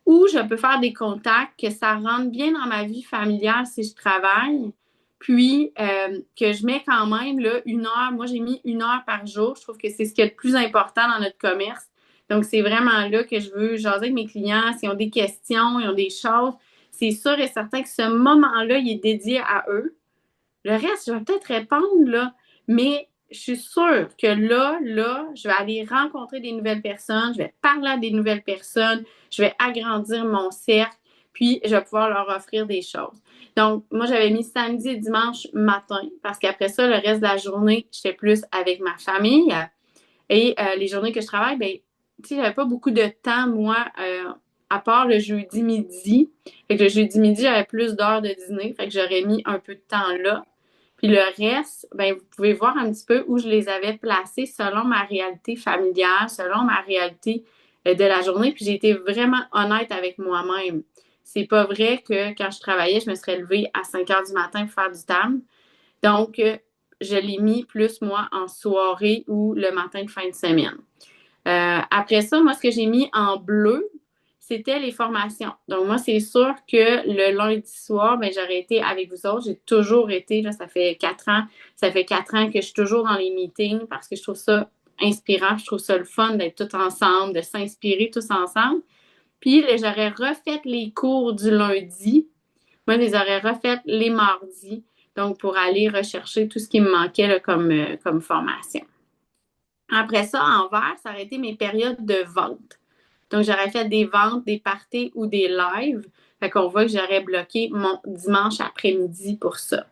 Ou je peux faire des contacts que ça rentre bien dans ma vie familiale si je travaille. Puis, que je mets quand même là, 1 heure. Moi, j'ai mis 1 heure par jour. Je trouve que c'est ce qui est le plus important dans notre commerce. Donc, c'est vraiment là que je veux jaser avec mes clients. S'ils ont des questions, ils ont des choses, c'est sûr et certain que ce moment-là, il est dédié à eux. Le reste, je vais peut-être répondre, là, mais je suis sûre que là, je vais aller rencontrer des nouvelles personnes, je vais parler à des nouvelles personnes, je vais agrandir mon cercle, puis je vais pouvoir leur offrir des choses. Donc, moi, j'avais mis samedi et dimanche matin, parce qu'après ça, le reste de la journée, j'étais plus avec ma famille. Et les journées que je travaille, ben, tu sais, j'avais pas beaucoup de temps, moi, à part le jeudi midi. Fait que le jeudi midi, j'avais plus d'heures de dîner, fait que j'aurais mis un peu de temps là. Puis le reste, ben, vous pouvez voir un petit peu où je les avais placés selon ma réalité familiale, selon ma réalité de la journée. Puis j'ai été vraiment honnête avec moi-même. C'est pas vrai que quand je travaillais, je me serais levée à 5 heures du matin pour faire du tam. Donc, je l'ai mis plus, moi, en soirée ou le matin de fin de semaine. Après ça, moi, ce que j'ai mis en bleu, c'était les formations. Donc, moi, c'est sûr que le lundi soir, ben, j'aurais été avec vous autres. J'ai toujours été, là, ça fait 4 ans. Ça fait 4 ans que je suis toujours dans les meetings parce que je trouve ça inspirant. Je trouve ça le fun d'être tous ensemble, de s'inspirer tous ensemble. Puis, j'aurais refait les cours du lundi. Moi, je les aurais refait les mardis. Donc, pour aller rechercher tout ce qui me manquait là, comme formation. Après ça, en vert, ça aurait été mes périodes de vente. Donc, j'aurais fait des ventes, des parties ou des lives. Fait qu'on voit que j'aurais bloqué mon dimanche après-midi pour ça.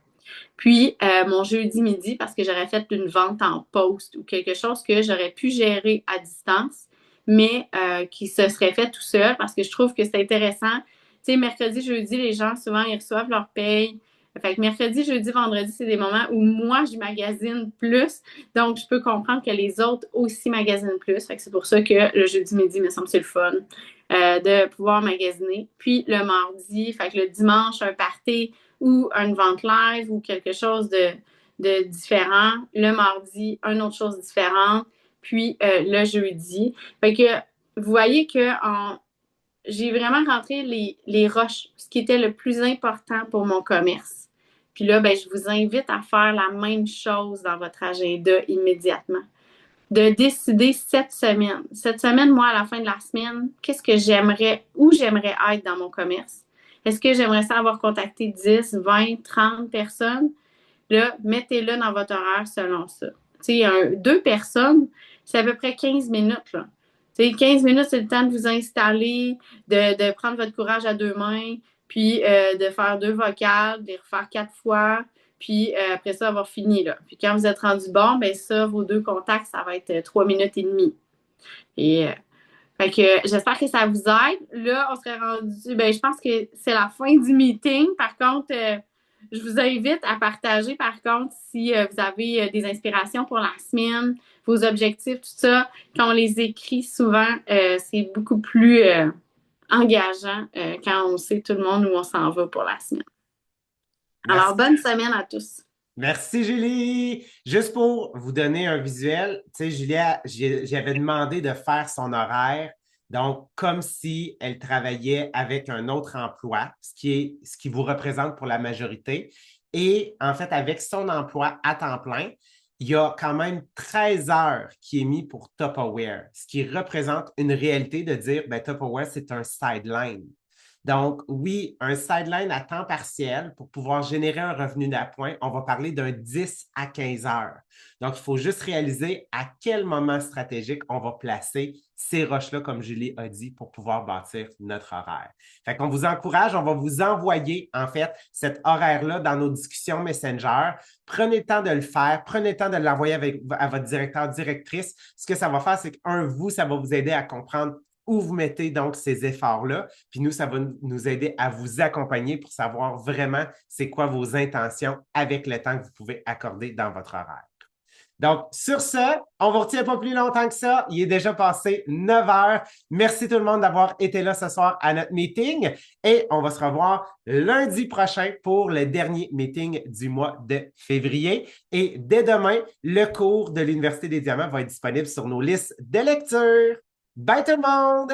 Puis, mon jeudi midi, parce que j'aurais fait une vente en post ou quelque chose que j'aurais pu gérer à distance, mais qui se serait fait tout seul parce que je trouve que c'est intéressant. Tu sais, mercredi, jeudi, les gens, souvent, ils reçoivent leur paye. Fait que mercredi, jeudi, vendredi, c'est des moments où moi, je magasine plus. Donc, je peux comprendre que les autres aussi magasinent plus. Fait que c'est pour ça que le jeudi midi, me semble que c'est le fun de pouvoir magasiner. Puis, le mardi, fait que le dimanche, un party ou une vente live ou quelque chose de différent. Le mardi, une autre chose différente. Puis, le jeudi. Fait que, vous voyez que j'ai vraiment rentré les roches, ce qui était le plus important pour mon commerce. Puis là, ben, je vous invite à faire la même chose dans votre agenda immédiatement. De décider cette semaine. Cette semaine, moi, à la fin de la semaine, qu'est-ce que j'aimerais, où j'aimerais être dans mon commerce? Est-ce que j'aimerais ça avoir contacté 10, 20, 30 personnes? Là, mettez-le dans votre horaire selon ça. Tu sais, 2 personnes, c'est à peu près 15 minutes, là. Tu sais, 15 minutes, c'est le temps de vous installer, de prendre votre courage à 2 mains, puis de faire 2 vocales, de les refaire 4 fois, puis après ça, avoir fini, là. Puis quand vous êtes rendu bon, ben ça, vos 2 contacts, ça va être 3 minutes et demie. Et fait que j'espère que ça vous aide. Là, on serait rendu, ben je pense que c'est la fin du meeting. Par contre, je vous invite à partager, par contre, si vous avez des inspirations pour la semaine, vos objectifs, tout ça. Quand on les écrit souvent, c'est beaucoup plus engageant quand on sait tout le monde où on s'en va pour la semaine. Merci. Alors, bonne semaine à tous. Merci, Julie. Juste pour vous donner un visuel, tu sais, Julia, j'avais demandé de faire son horaire, donc comme si elle travaillait avec un autre emploi, ce qui vous représente pour la majorité. Et en fait, avec son emploi à temps plein, il y a quand même 13 heures qui est mis pour Tupperware, ce qui représente une réalité de dire, ben, Tupperware, c'est un sideline. Donc, oui, un sideline à temps partiel pour pouvoir générer un revenu d'appoint, on va parler d'un 10 à 15 heures. Donc, il faut juste réaliser à quel moment stratégique on va placer ces roches-là, comme Julie a dit, pour pouvoir bâtir notre horaire. Fait qu'on vous encourage, on va vous envoyer, en fait, cet horaire-là dans nos discussions Messenger. Prenez le temps de le faire, prenez le temps de l'envoyer à votre directeur, directrice. Ce que ça va faire, c'est ça va vous aider à comprendre où vous mettez donc ces efforts-là. Puis nous, ça va nous aider à vous accompagner pour savoir vraiment c'est quoi vos intentions avec le temps que vous pouvez accorder dans votre horaire. Donc, sur ce, on ne vous retient pas plus longtemps que ça. Il est déjà passé 9 heures. Merci tout le monde d'avoir été là ce soir à notre meeting et on va se revoir lundi prochain pour le dernier meeting du mois de février. Et dès demain, le cours de l'Université des Diamants va être disponible sur nos listes de lecture. Bye tout le monde!